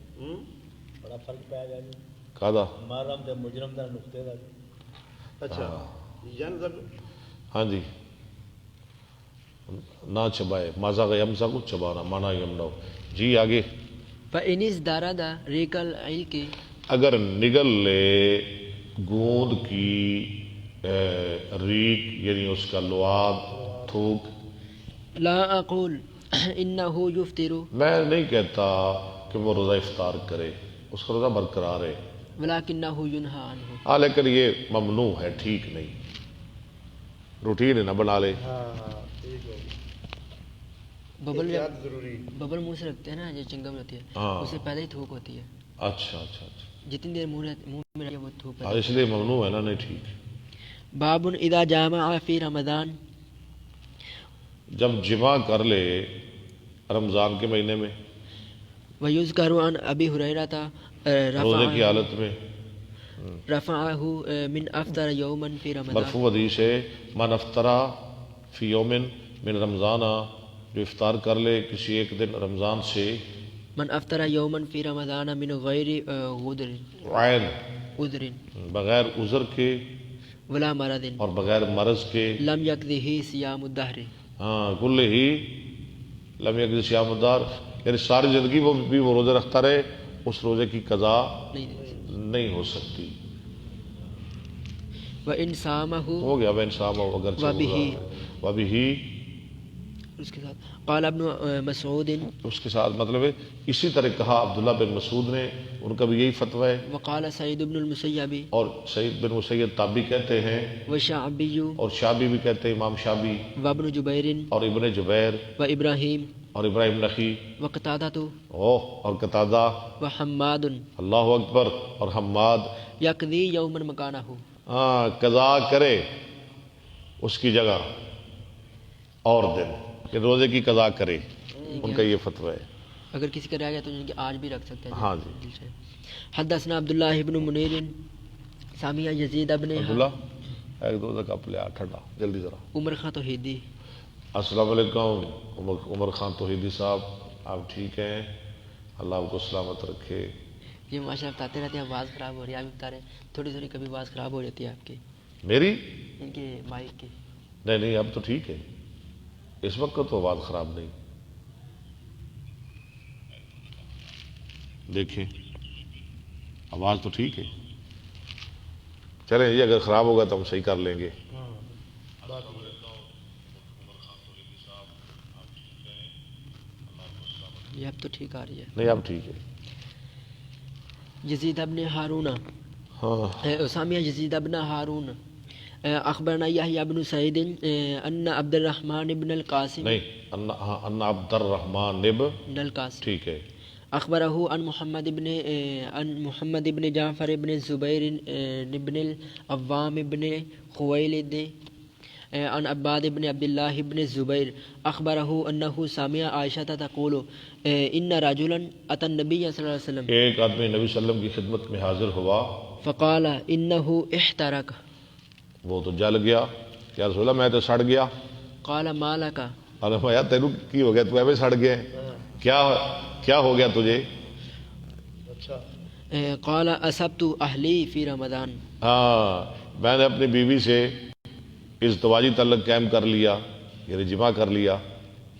Speaker 4: بڑا فرق پی گیا جی،
Speaker 1: کادا،
Speaker 4: محرم دے مجرم دا نقطے دا جی،
Speaker 2: اچھا جان دا،
Speaker 1: ہاں جی، نہ چبائے، مازاغ یمزغ چبانا، مانا یمنو، جی آگے،
Speaker 3: فإن ازدرد ریق العلق،
Speaker 1: اگر نگل لے گوند کی ریق، یعنی اس کا لعاب، تھوک،
Speaker 3: لا اقول انه یفطر،
Speaker 1: میں نہیں کہتا کہ وہ روزہ افطار کرے، اس کا روزہ برقرار ہے،
Speaker 3: ولکنه ینہى عنہ،
Speaker 1: لیکن یہ ممنوع ہے، ٹھیک نہیں، روٹین نہ بنا لے،
Speaker 2: ہاں ٹھیک ہے،
Speaker 3: ببل
Speaker 2: احتیاط ضروری،
Speaker 3: ببل منہ سے رکھتے ہیں نا، جو چنگم ہوتی ہے
Speaker 1: ہاں،
Speaker 3: اس سے پہلے ہی تھوک ہوتی ہے،
Speaker 1: اچھا اچھا اچھا،
Speaker 3: جتنی دیر منہ میں رہے وہ تھوک
Speaker 1: اس لیے ممنوع ہے نا، نہیں ٹھیک،
Speaker 3: باب اذا جامع فی رمضان،
Speaker 1: جب جمع کر لے رمضان کے مہینے میں،
Speaker 3: ویذکر عن ابی ہریرہ
Speaker 1: روزے کی حالت میں،
Speaker 3: رفعه من افطر یوما فی رمضان
Speaker 1: مرفوع حدیث ہے من افطرا فی یومن من رمضان، جو افطار کر لے کسی ایک دن رمضان سے،
Speaker 3: من افطر یوما فی رمضان من غیر غدر
Speaker 1: عین
Speaker 3: عذر
Speaker 1: بغیر عذر کے
Speaker 3: ولا مرض
Speaker 1: اور بغیر مرض کے،
Speaker 3: لم یقضہ صیام الدہر،
Speaker 1: ہاں کل ہی لم یقضی صیام الدار، یعنی ساری زندگی وہ بھی وہ روزے رکھتا رہے، اس روزے کی قضا نہیں ہو سکتی.
Speaker 3: وَإِنْ صَامَهُ
Speaker 1: ہو گیا وہ انسان اگر وبہی
Speaker 3: اس کے ساتھ قال ابن مسعود
Speaker 1: اس کے ساتھ مطلب ہے اسی طرح کہا عبداللہ بن مسعود نے، ان کا بھی یہی فتویٰ ہے،
Speaker 3: وقال سعید بن المسیب
Speaker 1: اور سعید بن مسیب تابعی کہتے ہیں،
Speaker 3: وشعبی
Speaker 1: اور شابی بھی کہتے ہیں، امام شابی
Speaker 3: وابن جبیر
Speaker 1: اور ابن جبیر
Speaker 3: وابراہیم
Speaker 1: اور ابراہیم نخی
Speaker 3: وقتادۃ
Speaker 1: اور قتادہ،
Speaker 3: وحماد
Speaker 1: اللہ اکبر، اور حماد،
Speaker 3: یقضی یوما مکانہ،
Speaker 1: ہاں قضا کرے اس کی جگہ اور دن، کہ روزے کی قضا کرے، ان کا یہ فتویٰ ہے.
Speaker 3: اگر کسی کا رہ گیا تو ان کے آج بھی رکھ سکتے ہیں.
Speaker 1: ہاں جی.
Speaker 3: حدثنا عبداللہ بن منیر سامع یزید ابن
Speaker 1: عبداللہ ایک دو کا کپ لیا ٹھنڈا جلدی ذرا.
Speaker 3: عمر خان توحیدی.
Speaker 1: السلام علیکم عمر خان توحیدی صاحب، آپ ٹھیک ہیں؟ اللہ آپ کو سلامت رکھے.
Speaker 3: یہ ماشاء اللہ بتاتے رہتے ہیں آواز خراب ہو رہی ہے، آپ بھی بتا رہے ہیں تھوڑی تھوڑی کبھی آواز خراب ہو جاتی ہے آپ کی،
Speaker 1: میری
Speaker 3: ان کے مائک کی.
Speaker 1: نہیں اب تو ٹھیک ہے، اس وقت تو آواز خراب نہیں. دیکھیں آواز تو ٹھیک ہے. چلیں یہ اگر خراب ہوگا تو ہم صحیح کر لیں گے.
Speaker 3: یہ اب تو ٹھیک آ رہی ہے.
Speaker 1: نہیں اب ٹھیک ہے.
Speaker 3: یزید ابن ہارون
Speaker 1: ہاں
Speaker 3: سامع یزید ابن ہارون اخبرنا یحییٰ بن سعید ان عبد الرحمن بن القاسم
Speaker 1: نہیں ان عبد الرحمن
Speaker 3: بن القاسم
Speaker 1: ٹھیک ہے.
Speaker 3: اخبرہ عن محمد بن جعفر بن زبیر بن العوام بن خویلد عن عباد بن عبداللہ بن زبیر اخبرہ انہ سامع عائشہ تقول ان رجلا اتى النبی صلی اللہ علیہ وسلم،
Speaker 1: ایک آدمی نبی صلی اللہ علیہ وسلم کی خدمت میں حاضر ہوا،
Speaker 3: فقال انہ احترق،
Speaker 1: وہ تو جل گیا. کیا رسول اللہ میں تو سڑ گیا.
Speaker 3: قال ما لک،
Speaker 1: یار تینوں کی ہو گیا، تو ایویں سڑ گیا، کیا ہو گیا تجھے؟
Speaker 2: اچھا
Speaker 3: قال اصبت اہلی فی رمضان،
Speaker 1: ہاں میں نے اپنی بیوی سے ازدواجی تعلق قائم کر لیا، یعنی جمع کر لیا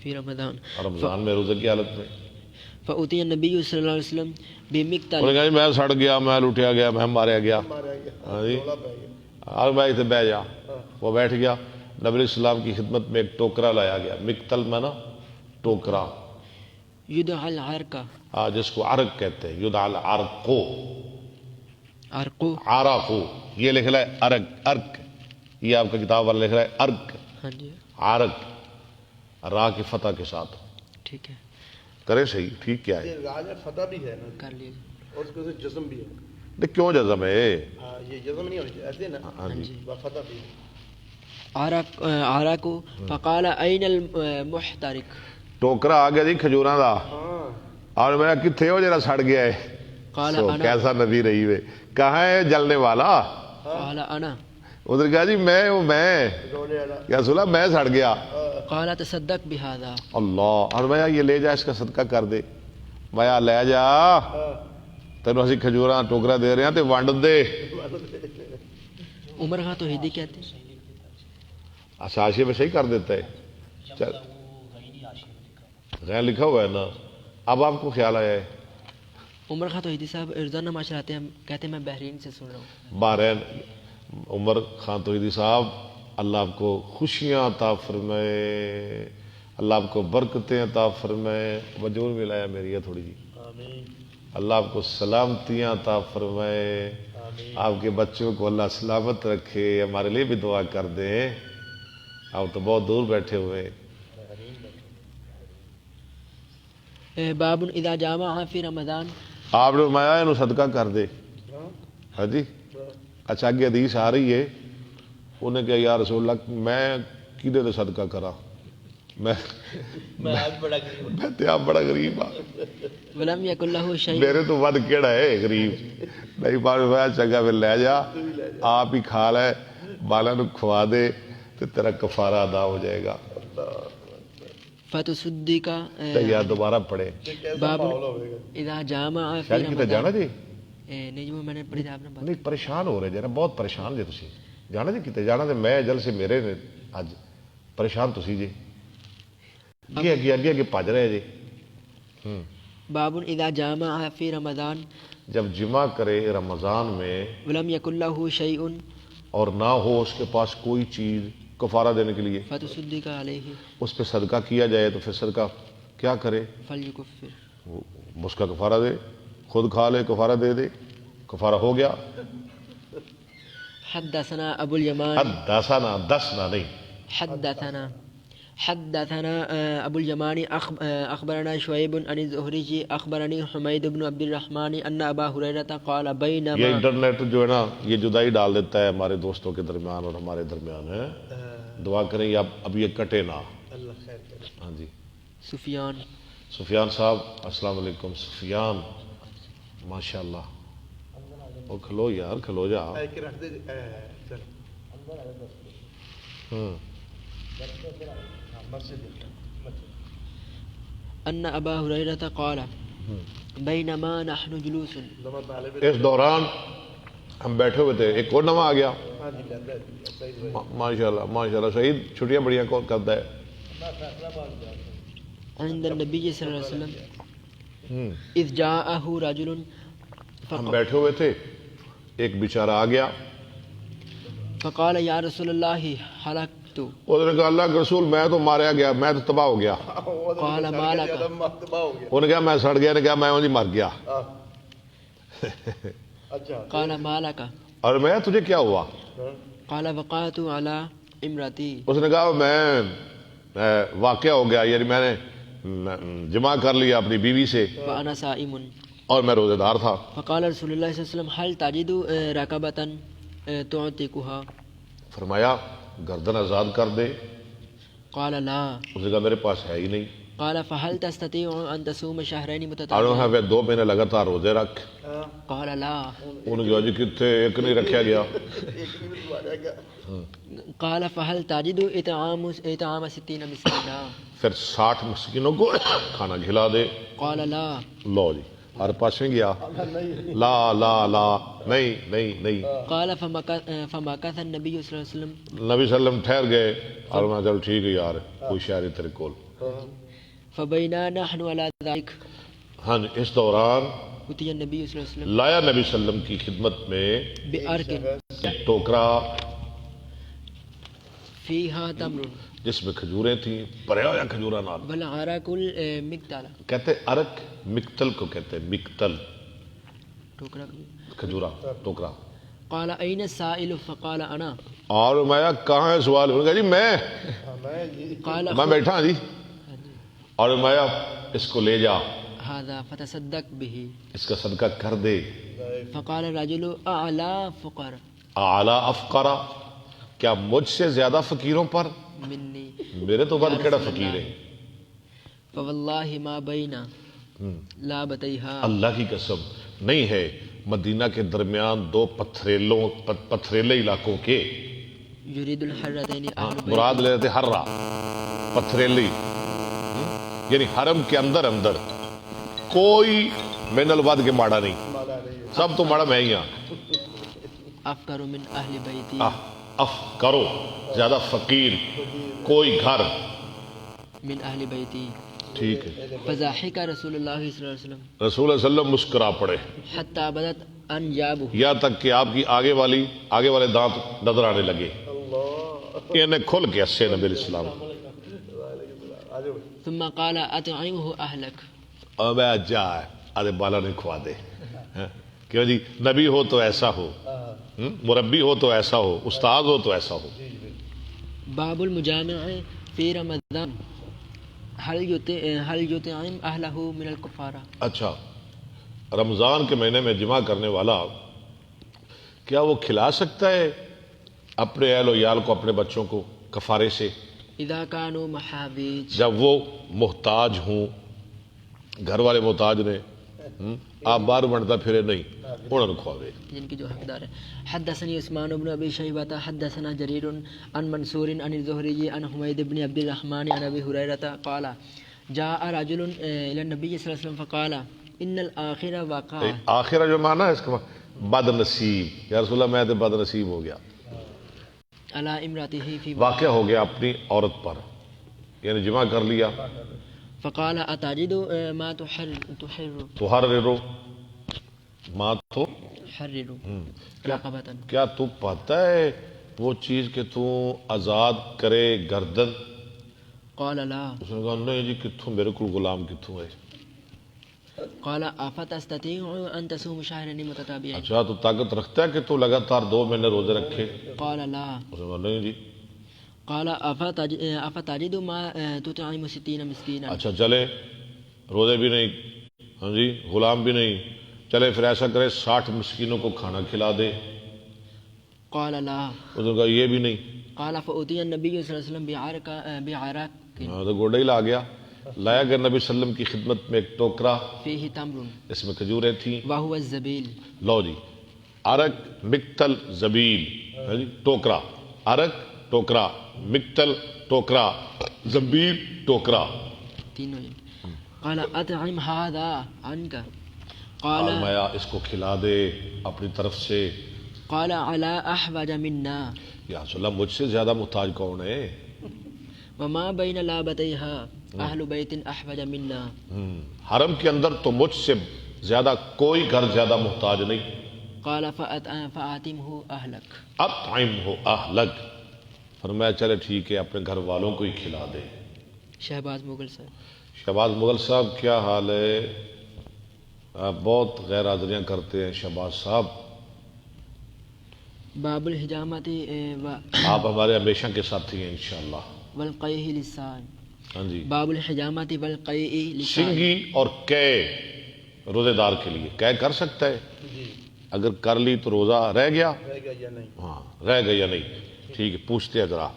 Speaker 3: فی رمضان،
Speaker 1: رمضان میں روزے کی حالت میں.
Speaker 3: فأتی النبی صلی اللہ علیہ وسلم بمقتل،
Speaker 1: انہوں نے کہا جی میں سڑ گیا، میں لٹیا گیا، میں ماریا گیا. ہاں جی آگ بھائی سے بیٹھ جا. وہ بیٹھ گیا. نبی علیہ السلام کی خدمت میں ایک ٹوکرا لایا گیا. مقتل میں نا ٹوکرا،
Speaker 3: یدعى العرق،
Speaker 1: جس کو عرق کہتے ہیں، یدعى العرق،
Speaker 3: عرق،
Speaker 1: عرق، یہ لکھ رہا ہے عرق، یہ آپ کا کتاب والا لکھ رہا ہے عرق،
Speaker 3: ہاں جی
Speaker 1: عرق را کی فتح کے ساتھ.
Speaker 3: ٹھیک ہے
Speaker 1: کرے صحیح ٹھیک کیا ہے.
Speaker 2: یہ راج فتح بھی ہے نا،
Speaker 3: کر لیجیے.
Speaker 2: اور اس کے جسم بھی ہے.
Speaker 1: نہیں کیوں جزم ہے؟
Speaker 2: ہاں یہ جسم نہیں ہوتی ایسے نا،
Speaker 1: ہاں جی.
Speaker 2: فتح بھی ہے.
Speaker 3: عرق فقال این المحترق،
Speaker 1: ٹوکرا آ گیا جی کھجوراں دا،
Speaker 2: ہاں
Speaker 1: اور میں کتنے ہو جرا سڑ گیا ہے.
Speaker 3: قال
Speaker 1: سو
Speaker 3: انا،
Speaker 1: کیسا نبی رہی ہوئے، کہاں ہے جلنے والا؟
Speaker 3: قال انا،
Speaker 1: ادھر کہا جی میں
Speaker 2: رونے والا.
Speaker 1: کیا سنا میں سڑ گیا.
Speaker 3: قال تصدق بهذا،
Speaker 1: اللہ، اور میں یہ لے جا اس کا صدقہ کر دے. میں لے جا تینوں اسی کھجوراں ٹوکرا دے رہے ہیں تے ونڈ دے.
Speaker 3: عمر خان توحیدی کہتے ہیں.
Speaker 1: اچھا حاشیے میں صحیح کر دیتا ہے. چل غیر لکھا ہوا ہے نا. اب آپ کو خیال آیا ہے؟
Speaker 3: عمر خان توحیدی صاحب روزانہ ماشاء آتے ہیں، کہتے ہیں میں بحرین سے سن رہا ہوں.
Speaker 1: بحرین عمر خان توحیدی صاحب، اللہ آپ کو خوشیاں عطا فرمائے، اللہ آپ کو برکتیں عطا فرمائے. وجور ملایا میری ہے تھوڑی جی.
Speaker 2: آمین
Speaker 1: اللہ آپ کو سلامتیاں عطا فرمائے، آپ کے بچوں کو اللہ سلامت رکھے. ہمارے لیے بھی دعا کر دیں، آپ تو بہت دور بیٹھے ہوئے.
Speaker 3: باب اذا جامع فی رمضان،
Speaker 1: آپ نے فرمایا انہوں صدقہ کر دے. ہاں جی. اچھا آگے حدیث آ رہی ہے، انہیں کہا یا رسول اللہ میں کدے دے صدقہ کرا، میں
Speaker 2: آج بڑا غریب
Speaker 1: تے آپ بڑا غریب ہاں.
Speaker 3: ولم يكن له شيء
Speaker 1: میرے تو ود کیڑا ہے غریب نہیں پایا چنگا پھر لے جا آپ ہی کھا لے بالا نو کھوا دے تو تیرا کفارہ ادا ہو جائے گا.
Speaker 3: فتصدق
Speaker 1: تو یا دوبارہ پڑھے.
Speaker 3: باب اذا جامع في
Speaker 1: شاید کتے جانا
Speaker 3: رمضان.
Speaker 1: جی
Speaker 3: نہیں جو میں نے پڑھی آپ نے بات.
Speaker 1: نہیں پریشان ہو رہے جی نا بہت پریشان جی تسی جانا جی کتے جانا تو میں جل سے میرے نے اج پریشان تسی جی اگے اگے اگے اگے بھج رہے جی.
Speaker 3: باب اذا جامع في رمضان
Speaker 1: جب جمع کرے رمضان میں
Speaker 3: ولم يكن له شيء
Speaker 1: اور نہ ہو اس کے پاس کوئی چیز کفارہ دینے کے لیے
Speaker 3: فتصدق عليه
Speaker 1: اس پہ صدقہ کیا جائے تو پھر صدقہ کیا کرے
Speaker 3: فليكفر.
Speaker 1: وہ اس کا کفارہ دے خود کھا لے کفارہ دے دے کفارہ ہو گیا.
Speaker 3: حدثنا ابو اليمان
Speaker 1: حدثنا دسنا نہیں
Speaker 3: حدثنا ابو اليمان اخبرنا شعيب عن الزهري اخبرني حميد بن عبد الرحمن ان ابا هريره قال
Speaker 1: یہ
Speaker 3: بينما
Speaker 1: انٹرنیٹ جو ہے نا یہ جدائی ڈال دیتا ہے ہمارے دوستوں کے درمیان اور ہمارے درمیان ہے. دعا کریں یہ اب یہ کٹے نہ.
Speaker 2: اللہ خیر کرے.
Speaker 1: ہاں جی
Speaker 3: سفیان
Speaker 1: صاحب السلام علیکم. سفیان ماشاء اللہ وہ کھلو یار کھلو جا.
Speaker 2: اے کہ رکھ دے چل مسجد
Speaker 3: ان ابا هريره قال بينما نحن جلوس.
Speaker 2: لما طالب
Speaker 1: اس دوران ہم بیٹھے ہوئے تھے ایک اور نواں آ گیا.
Speaker 2: ہاں جی لندا صحیح
Speaker 1: ماشاء اللہ شہید چھٹیاں بڑیاں کون کرتا ہے.
Speaker 3: عند النبي صلى الله عليه وسلم اذ جاءه رجل
Speaker 1: ہم بیٹھے ہوئے تھے ایک بیچارہ آ گیا.
Speaker 3: فقال يا رسول الله هلكت.
Speaker 1: اس نے کہا اللہ کے رسول میں تو ماریا گیا میں تو تباہ ہو گیا.
Speaker 3: قال ما لك.
Speaker 1: انہوں نے کہا میں سڑ گیا نے کہا میں مر گیا.
Speaker 2: اچھا
Speaker 3: قال ما لك.
Speaker 1: اور میں تجھے کیا ہوا.
Speaker 3: قال وقعت على امراتي.
Speaker 1: اس نے کہا میں واقعہ ہو گیا یعنی میں نے جمع کر لیا اپنی بیوی سے
Speaker 3: وانا صائم.
Speaker 1: اور میں روزے دار تھا.
Speaker 3: فقال رسول الله صلى الله عليه وسلم هل تجد رقبة تعتقها.
Speaker 1: فرمایا گردن آزاد کر دے.
Speaker 3: قال لا.
Speaker 1: اس نے کہا میرے پاس ہے ہی نہیں.
Speaker 3: قال فهل تستطيع ان تصوم شهرين
Speaker 1: آنو
Speaker 3: متتابعين.
Speaker 1: ہے 2 مہینے لگاتار روزے رکھ.
Speaker 3: قال لا.
Speaker 1: انہوں نے کہا جی کتنے ایک نہیں رکھا گیا.
Speaker 3: قال فهل تجد اطعام 60 مسكينا.
Speaker 1: پھر 60 مسکینوں کو کھانا کھلا دے.
Speaker 3: قال لا.
Speaker 1: لو جی ہر پاس میں گیا لا لا لا نہیں.
Speaker 3: قال فمكث النبي صلى الله عليه وسلم.
Speaker 1: نبی صلی اللہ علیہ وسلم ٹھہر گئے اور میں چل ٹھیک ہے یار کوئی شاعری تیرے کول.
Speaker 3: فبينا نحن على ذلك
Speaker 1: ہاں اس دوران
Speaker 3: اتي النبي صلى الله عليه وسلم
Speaker 1: لایا نبی صلی اللہ علیہ وسلم کی خدمت میں
Speaker 3: بأرك
Speaker 1: ٹوکرا
Speaker 3: فيها تمر
Speaker 1: جس میں کھجوریں تھیں پریا ہوا کھجورا نال.
Speaker 3: والعراق المقتل.
Speaker 1: کہتے ارک مکتل کو کہتے ہیں مکتل
Speaker 3: ٹوکرا.
Speaker 1: کھجورا ٹوکرا.
Speaker 3: قال اين السائل فقال انا.
Speaker 1: اور میں کہاں ہے سوال. انہوں نے کہا جی میں
Speaker 3: قال
Speaker 1: بیٹھا ہوں جی. اور میں اس کو لے جا
Speaker 3: هذا فتصدق به.
Speaker 1: اس کا صدقہ کر دے.
Speaker 3: فقال الرجل اعلى فقر
Speaker 1: اعلی افقرا کیا مجھ سے زیادہ فقیروں پر.
Speaker 3: مني.
Speaker 1: میرے تو بد کیڑا فقیر ہے.
Speaker 3: فوالله ما بين لابتيها.
Speaker 1: اللہ کی قسم نہیں ہے مدینہ کے درمیان 2 پتھریلے علاقوں کے.
Speaker 3: يريد الحرتين اهل بيت.
Speaker 1: مراد لے لیتے ہررا پتھریلی یعنی حرم کے اندر کوئی من الود کے ماڑا نہیں. سب تو ماڑا میں ہی ہاں.
Speaker 3: افقر من اهل بيتي.
Speaker 1: اف کرو زیادہ فقیر کوئی گھر.
Speaker 3: من اهل بيتي.
Speaker 1: ٹھیک ہے.
Speaker 3: فضحك رسول الله صلى الله عليه وسلم
Speaker 1: رسول اللہ صلی اللہ علیہ وسلم مسکرا پڑے
Speaker 3: حتى بدت انجابه.
Speaker 1: یہاں تک کہ آپ کی آگے والے دانت نظر آنے لگے. انہیں کھل کے ہنسے نبی علیہ السلام.
Speaker 3: ثم قال اطعمه اهلك.
Speaker 1: اور میں جا ارے بالا نہیں کھوا دے. کیوں جی نبی ہو تو ایسا ہو مربی ہو تو ایسا ہو استاد ہو تو ایسا ہو.
Speaker 3: باب المجامع في رمضان هل يطعم اهله من الكفاره.
Speaker 1: اچھا رمضان کے مہینے میں جمع کرنے والا کیا وہ کھلا سکتا ہے اپنے اہل و عیال کو اپنے بچوں کو کفارے سے
Speaker 3: اذا كانوا محابيج.
Speaker 1: جب وہ محتاج ہوں. گھر والے محتاج نے، آپ باہر بنتا پھرے نہیں، انہوں نے کھواوے.
Speaker 3: جن کی جو حقدار ہے. حدثني عثمان بن ابي شيبة حدثنا جرير عن منصور عن الزهري عن حميد بن عبد الرحمن عن ابي هريرة قال جاء رجل الى النبي صلى الله عليه وسلم فقال ان الاخر وقع.
Speaker 1: آخرہ جو معنی ہے اس کا بد نصیب، یا رسول اللہ میں تو بد نصیب ہو گیا،
Speaker 3: على امراته في
Speaker 1: واقع ہو گیا اپنی عورت پر، یعنی جمع کر لیا.
Speaker 3: فقال اتجد ما تحرر
Speaker 1: تحرر ما تو
Speaker 3: حرر رقبة.
Speaker 1: کیا تو پاتا ہے وہ چیز کہ تو آزاد کرے گردن؟
Speaker 3: قال لا.
Speaker 1: اس نے کہا نہیں جی کتوں میرے کو غلام کتوں ہے.
Speaker 3: قال افتستطيع ان تصوم شهرين متتابعين.
Speaker 1: اچھا تو طاقت رکھتا ہے کہ تو لگاتار 2 مہینے روزے رکھے؟
Speaker 3: قال لا.
Speaker 1: اس نے کہا نہیں جی.
Speaker 3: قال افتجد ما تطعم 60 مسكينا.
Speaker 1: اچھا چلے روزے بھی نہیں، ہاں جی غلام بھی نہیں، چلے پھر ایسا کرے 60 مسکینوں کو کھانا کھلا دے.
Speaker 3: قال لا.
Speaker 1: اس نے کہا یہ بھی نہیں.
Speaker 3: قال فأتي النبي صلى الله عليه وسلم بعراق
Speaker 1: ہاں تو گوڈا ہی لا گیا، لایا گیا نبی صلی اللہ علیہ وسلم کی خدمت میں ایک ٹوکرا،
Speaker 3: فيه تمر
Speaker 1: اس میں کھجوریں تھیں.
Speaker 3: وهو الزبيل.
Speaker 1: لو جی عرق مقتل زبیل، ہاں جی ٹوکرا، عرق ٹوکرا، مقتل ٹوکرا، زبیل ٹوکرا.
Speaker 3: تینوں. قال اطعم هذا عنك.
Speaker 1: قال
Speaker 3: قال
Speaker 1: مایا اس کو کھلا دے اپنی طرف سے.
Speaker 3: قال على احوج منا.
Speaker 1: یا رسول اللہ مجھ سے زیادہ محتاج کون ہے؟
Speaker 3: وما بين لابتيها اهل بيت احوج منا.
Speaker 1: حرم کے اندر تو مجھ سے زیادہ کوئی گھر زیادہ محتاج نہیں.
Speaker 3: قال فاطمه اهلك.
Speaker 1: اطعمہ اہلک. فرمایا چلے ٹھیک ہے اپنے گھر والوں کو ہی کھلا دے.
Speaker 3: شہباز مغل صاحب.
Speaker 1: شہباز مغل صاحب کیا حال ہے؟ آپ بہت غیر حاضریاں کرتے ہیں شہباز صاحب.
Speaker 3: باب الحجامت
Speaker 1: آپ ہمارے ہمیشہ کے ساتھی ہیں انشاءاللہ.
Speaker 3: والقیء للسان.
Speaker 1: ہاں جی
Speaker 3: باب الحجامت والقیء للسان.
Speaker 1: سنگی اور قے روزے دار کے لیے قے کر سکتا ہے،
Speaker 2: جی
Speaker 1: اگر کر لی تو روزہ رہ گیا؟
Speaker 2: رہ گیا یا نہیں؟
Speaker 1: ہاں رہ گیا یا نہیں. ٹھیک ہے پوچھتے ہیں ذرا.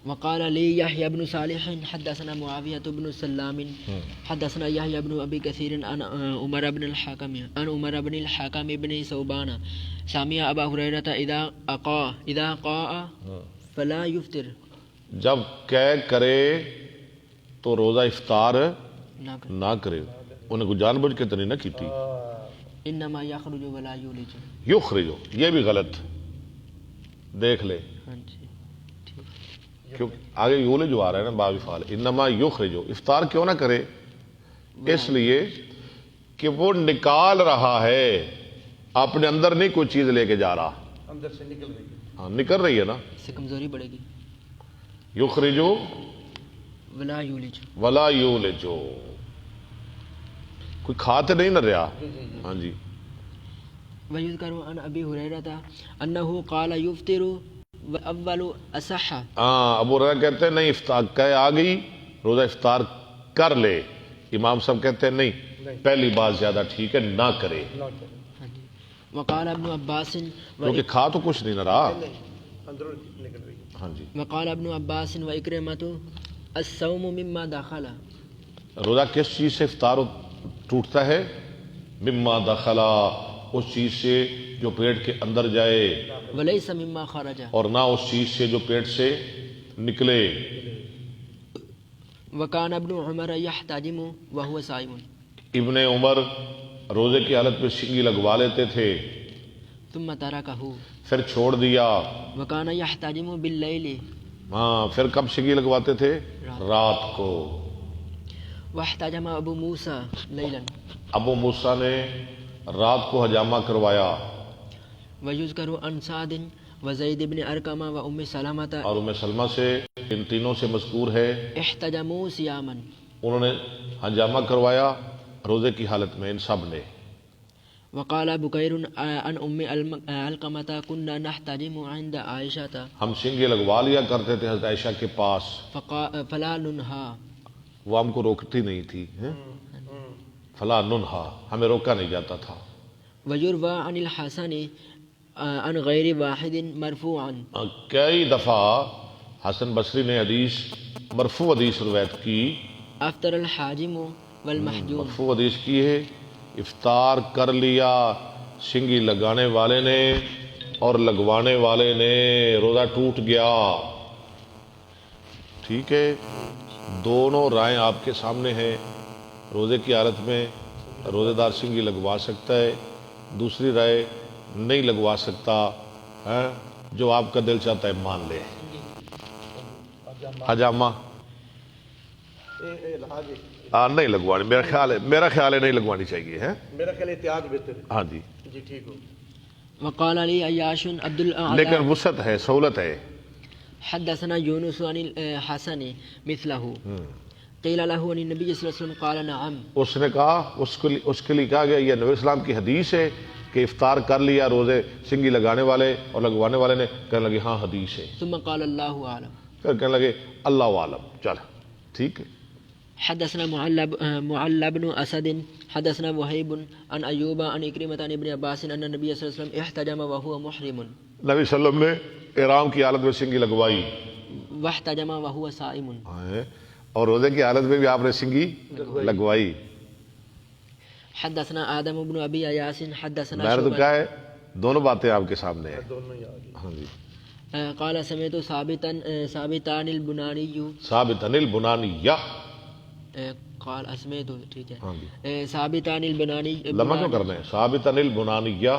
Speaker 3: وقال لي يحيى بن صالح حدثنا معاوية بن سلام حدثنا يحيى بن أبي كثير عن عمر بن الحكم بن ثوبان سمع أبا هريرة إذا قاء فلا يفطر.
Speaker 1: جب قے کرے تو روزہ افطار
Speaker 3: نہ کرے.
Speaker 1: نہ کرے. انہیں کو جان بوجھ کے تو نہیں نہ کی تھی.
Speaker 3: انما يخرج ولا يولج.
Speaker 1: یخرجو یہ بھی غلط، دیکھ لے
Speaker 3: ہاں جی
Speaker 1: کیوں آگے یولج جو آ رہا ہے نا باب فعال. انما یخرجو افطار کیوں نہ کرے؟ اس لیے کہ وہ نکال رہا ہے، اپنے اندر نہیں کوئی چیز لے کے جا رہا.
Speaker 2: اندر سے نکل رہی ہے.
Speaker 1: ہاں نکل رہی ہے نا.
Speaker 3: اس سے کمزوری بڑھے گی.
Speaker 1: یخرجو
Speaker 3: ولا يولج.
Speaker 1: ولا یولجو کوئی کھاتے نہیں نہ رہا. ہاں جی.
Speaker 3: ويذكر عن أبي هريرة أنه قال يفطر وأول أصح.
Speaker 1: ہاں ابو ہریرہ کہتے ہیں نہیں افطار کہ آ گئی روزہ افطار کر لے. امام صاحب کہتے ہیں نہیں پہلی بات زیادہ ٹھیک ہے نہ کرے،
Speaker 2: نہ کرے.
Speaker 3: وقال ابن عباس
Speaker 1: کیونکہ کھا تو کچھ نہیں نہ رہا.
Speaker 2: نہیں اندروں نکل رہی ہے.
Speaker 1: ہاں جی.
Speaker 3: وقال ابن عباس وإكرمة الصوم مما دخل.
Speaker 1: روزہ کس چیز سے افطار ٹوٹتا ہے؟ مما دخلا اس چیز سے جو پیٹ کے اندر جائے،
Speaker 3: وليس مما خرج.
Speaker 1: اور نہ اس چیز سے جو پیٹ سے نکلے.
Speaker 3: وكان ابن عمر يحتجم وهو صائم.
Speaker 1: ابن عمر روزے کی حالت میں سنگی لگوا لیتے تھے
Speaker 3: ثم تركه.
Speaker 1: پھر چھوڑ دیا.
Speaker 3: وكان يحتجم بالليل.
Speaker 1: ہاں پھر کب سنگی لگواتے تھے؟ رات کو.
Speaker 3: واحتجم ابو موسى ليلا.
Speaker 1: ابو موسیٰ نے رات کو حجامہ کروایا.
Speaker 3: ويذكر عن سعد وزيد بن أرقم وأم سلمة
Speaker 1: اور ام سلمہ سے ان تینوں سے مذکور ہے
Speaker 3: احتجموا صياما.
Speaker 1: انہوں نے حجامہ کروایا روزے کی حالت میں ان سب نے.
Speaker 3: وقال بكير عن أم علقمة كنا نحتجم عند عائشة
Speaker 1: ہم سنگی لگوا لیا کرتے تھے حضرت عائشہ کے پاس،
Speaker 3: فلا ننهى.
Speaker 1: وہ ہم کو روکتی نہیں تھی. فلا ننہا ہمیں روکا نہیں جاتا تھا.
Speaker 3: ويروى عن الحسن عن غير واحد مرفوعا.
Speaker 1: کئی دفعہ حسن بصری نے حدیث مرفوع حدیث روایت کی.
Speaker 3: افطر الحاجم والمحجوم
Speaker 1: مرفوع حدیث کی ہے، افطار کر لیا سنگی لگانے والے نے اور لگوانے والے نے، روزہ ٹوٹ گیا. ٹھیک ہے، دونوں رائے آپ کے سامنے ہیں. روزے کی حالت میں روزے دار سنگی لگوا سکتا ہے، دوسری رائے نہیں لگوا سکتا. جو آپ کا دل چاہتا ہے مان لے. حجامہ نہیں لگوانی، میرا خیال ہے نہیں لگوانی چاہیے ہے.
Speaker 2: میرا خیال احتیاط بہتر ہے.
Speaker 1: ہاں جی،
Speaker 2: جی ٹھیک ہو.
Speaker 3: وقال علی عیاش عبد
Speaker 1: لیکن وسعت ہے، سہولت ہے.
Speaker 3: حدثنا یونس عن الحسن مثله قیل له عن النبی صلی اللہ علیہ وسلم قال نعم.
Speaker 1: اس نے کہا، اس کے لیے کہا گیا یہ نبی اسلام کی حدیث ہے کہ افطار کر لیا روزے سنگی لگانے والے اور لگوانے والے نے. کہنے لگے ہاں حدیث ہے.
Speaker 3: ثم قال اللہ اعلم.
Speaker 1: پھر کہنے لگے اللہ عالم. چل ٹھیک ہے.
Speaker 3: حدثنا معل بن اسد حدثنا وهيب عن ایوب عن اکرمۃ عن ابن عباس ان النبي صلی اللہ علیہ وسلم احتجم وهو محرم.
Speaker 1: نبی صلی اللہ علیہ وسلم نے احرام کی حالت میں سنگی لگوائی
Speaker 3: واحتجم وهو صائم.
Speaker 1: اور روزے کی حالت میں بھی آپ نے سنگی لگوائی.
Speaker 3: حدثنا آدم بن ابی ایاس حدثنا
Speaker 1: میں نے تو
Speaker 3: شعبہ
Speaker 1: کہا ہے دونوں باتیں آپ کے سامنے ہیں.
Speaker 2: دونوں ہی آ گئے.
Speaker 1: ہاں جی.
Speaker 3: قال سمعت ثابتان البنانی
Speaker 1: ثابت البنانی یا
Speaker 3: قال اسمعت ٹھیک ہے
Speaker 1: ہاں جی،
Speaker 3: ثابتان البنانی
Speaker 1: لمحہ کیوں کرنا ہے؟ ثابت البنانی یا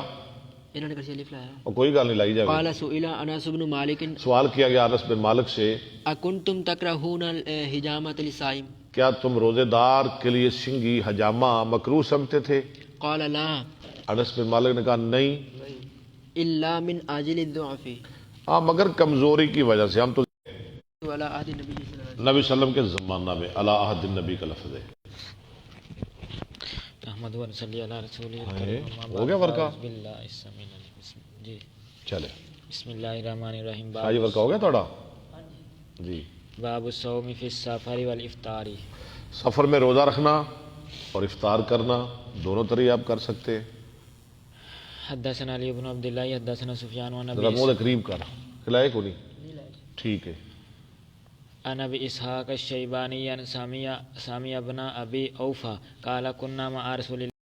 Speaker 3: انہوں نے کیسے الف لایا.
Speaker 1: اور کوئی گل نہیں لائی جائے.
Speaker 3: قال سئل انس بن مالک
Speaker 1: سوال کیا گیا انس بن مالک سے،
Speaker 3: اکنتم تکرہون الحجامۃ للصائم.
Speaker 1: کیا تم روزے دار کے لیے سنگی حجامہ مکروہ سمجھتے تھے؟
Speaker 3: قال لا
Speaker 1: انس بن مالک نے کہا نہیں،
Speaker 3: الا من اجل الضعف
Speaker 1: ہاں مگر کمزوری کی وجہ سے. ہم تو
Speaker 3: ولا عهد النبي صلی اللہ علیہ وسلم.
Speaker 1: نبی صلی اللہ علیہ وسلم کے زمانہ میں علی عہد النبی کا لفظ ہے.
Speaker 5: احمد صلی اللہ رسول
Speaker 1: ہو گیا ورقہ؟
Speaker 5: جی
Speaker 1: چلے
Speaker 5: بسم اللہ الرحمن الرحیم.
Speaker 1: شاہی ورقہ ہو گیا تھوڑا جی.
Speaker 5: باب الصوم فی السفر والافطار.
Speaker 1: سفر میں روزہ رکھنا اور افطار کرنا دونوں طریقے آپ کر سکتے ہیں.
Speaker 5: حدثنا علی بن عبداللہ حدثنا سفیان و
Speaker 1: ذرا منہ قریب کر کھلائے کو نہیں. ٹھیک ہے.
Speaker 5: عن ابی اسحاق الشیبانی عن سامیہ بن ابی اوفا قال كنا مع رسول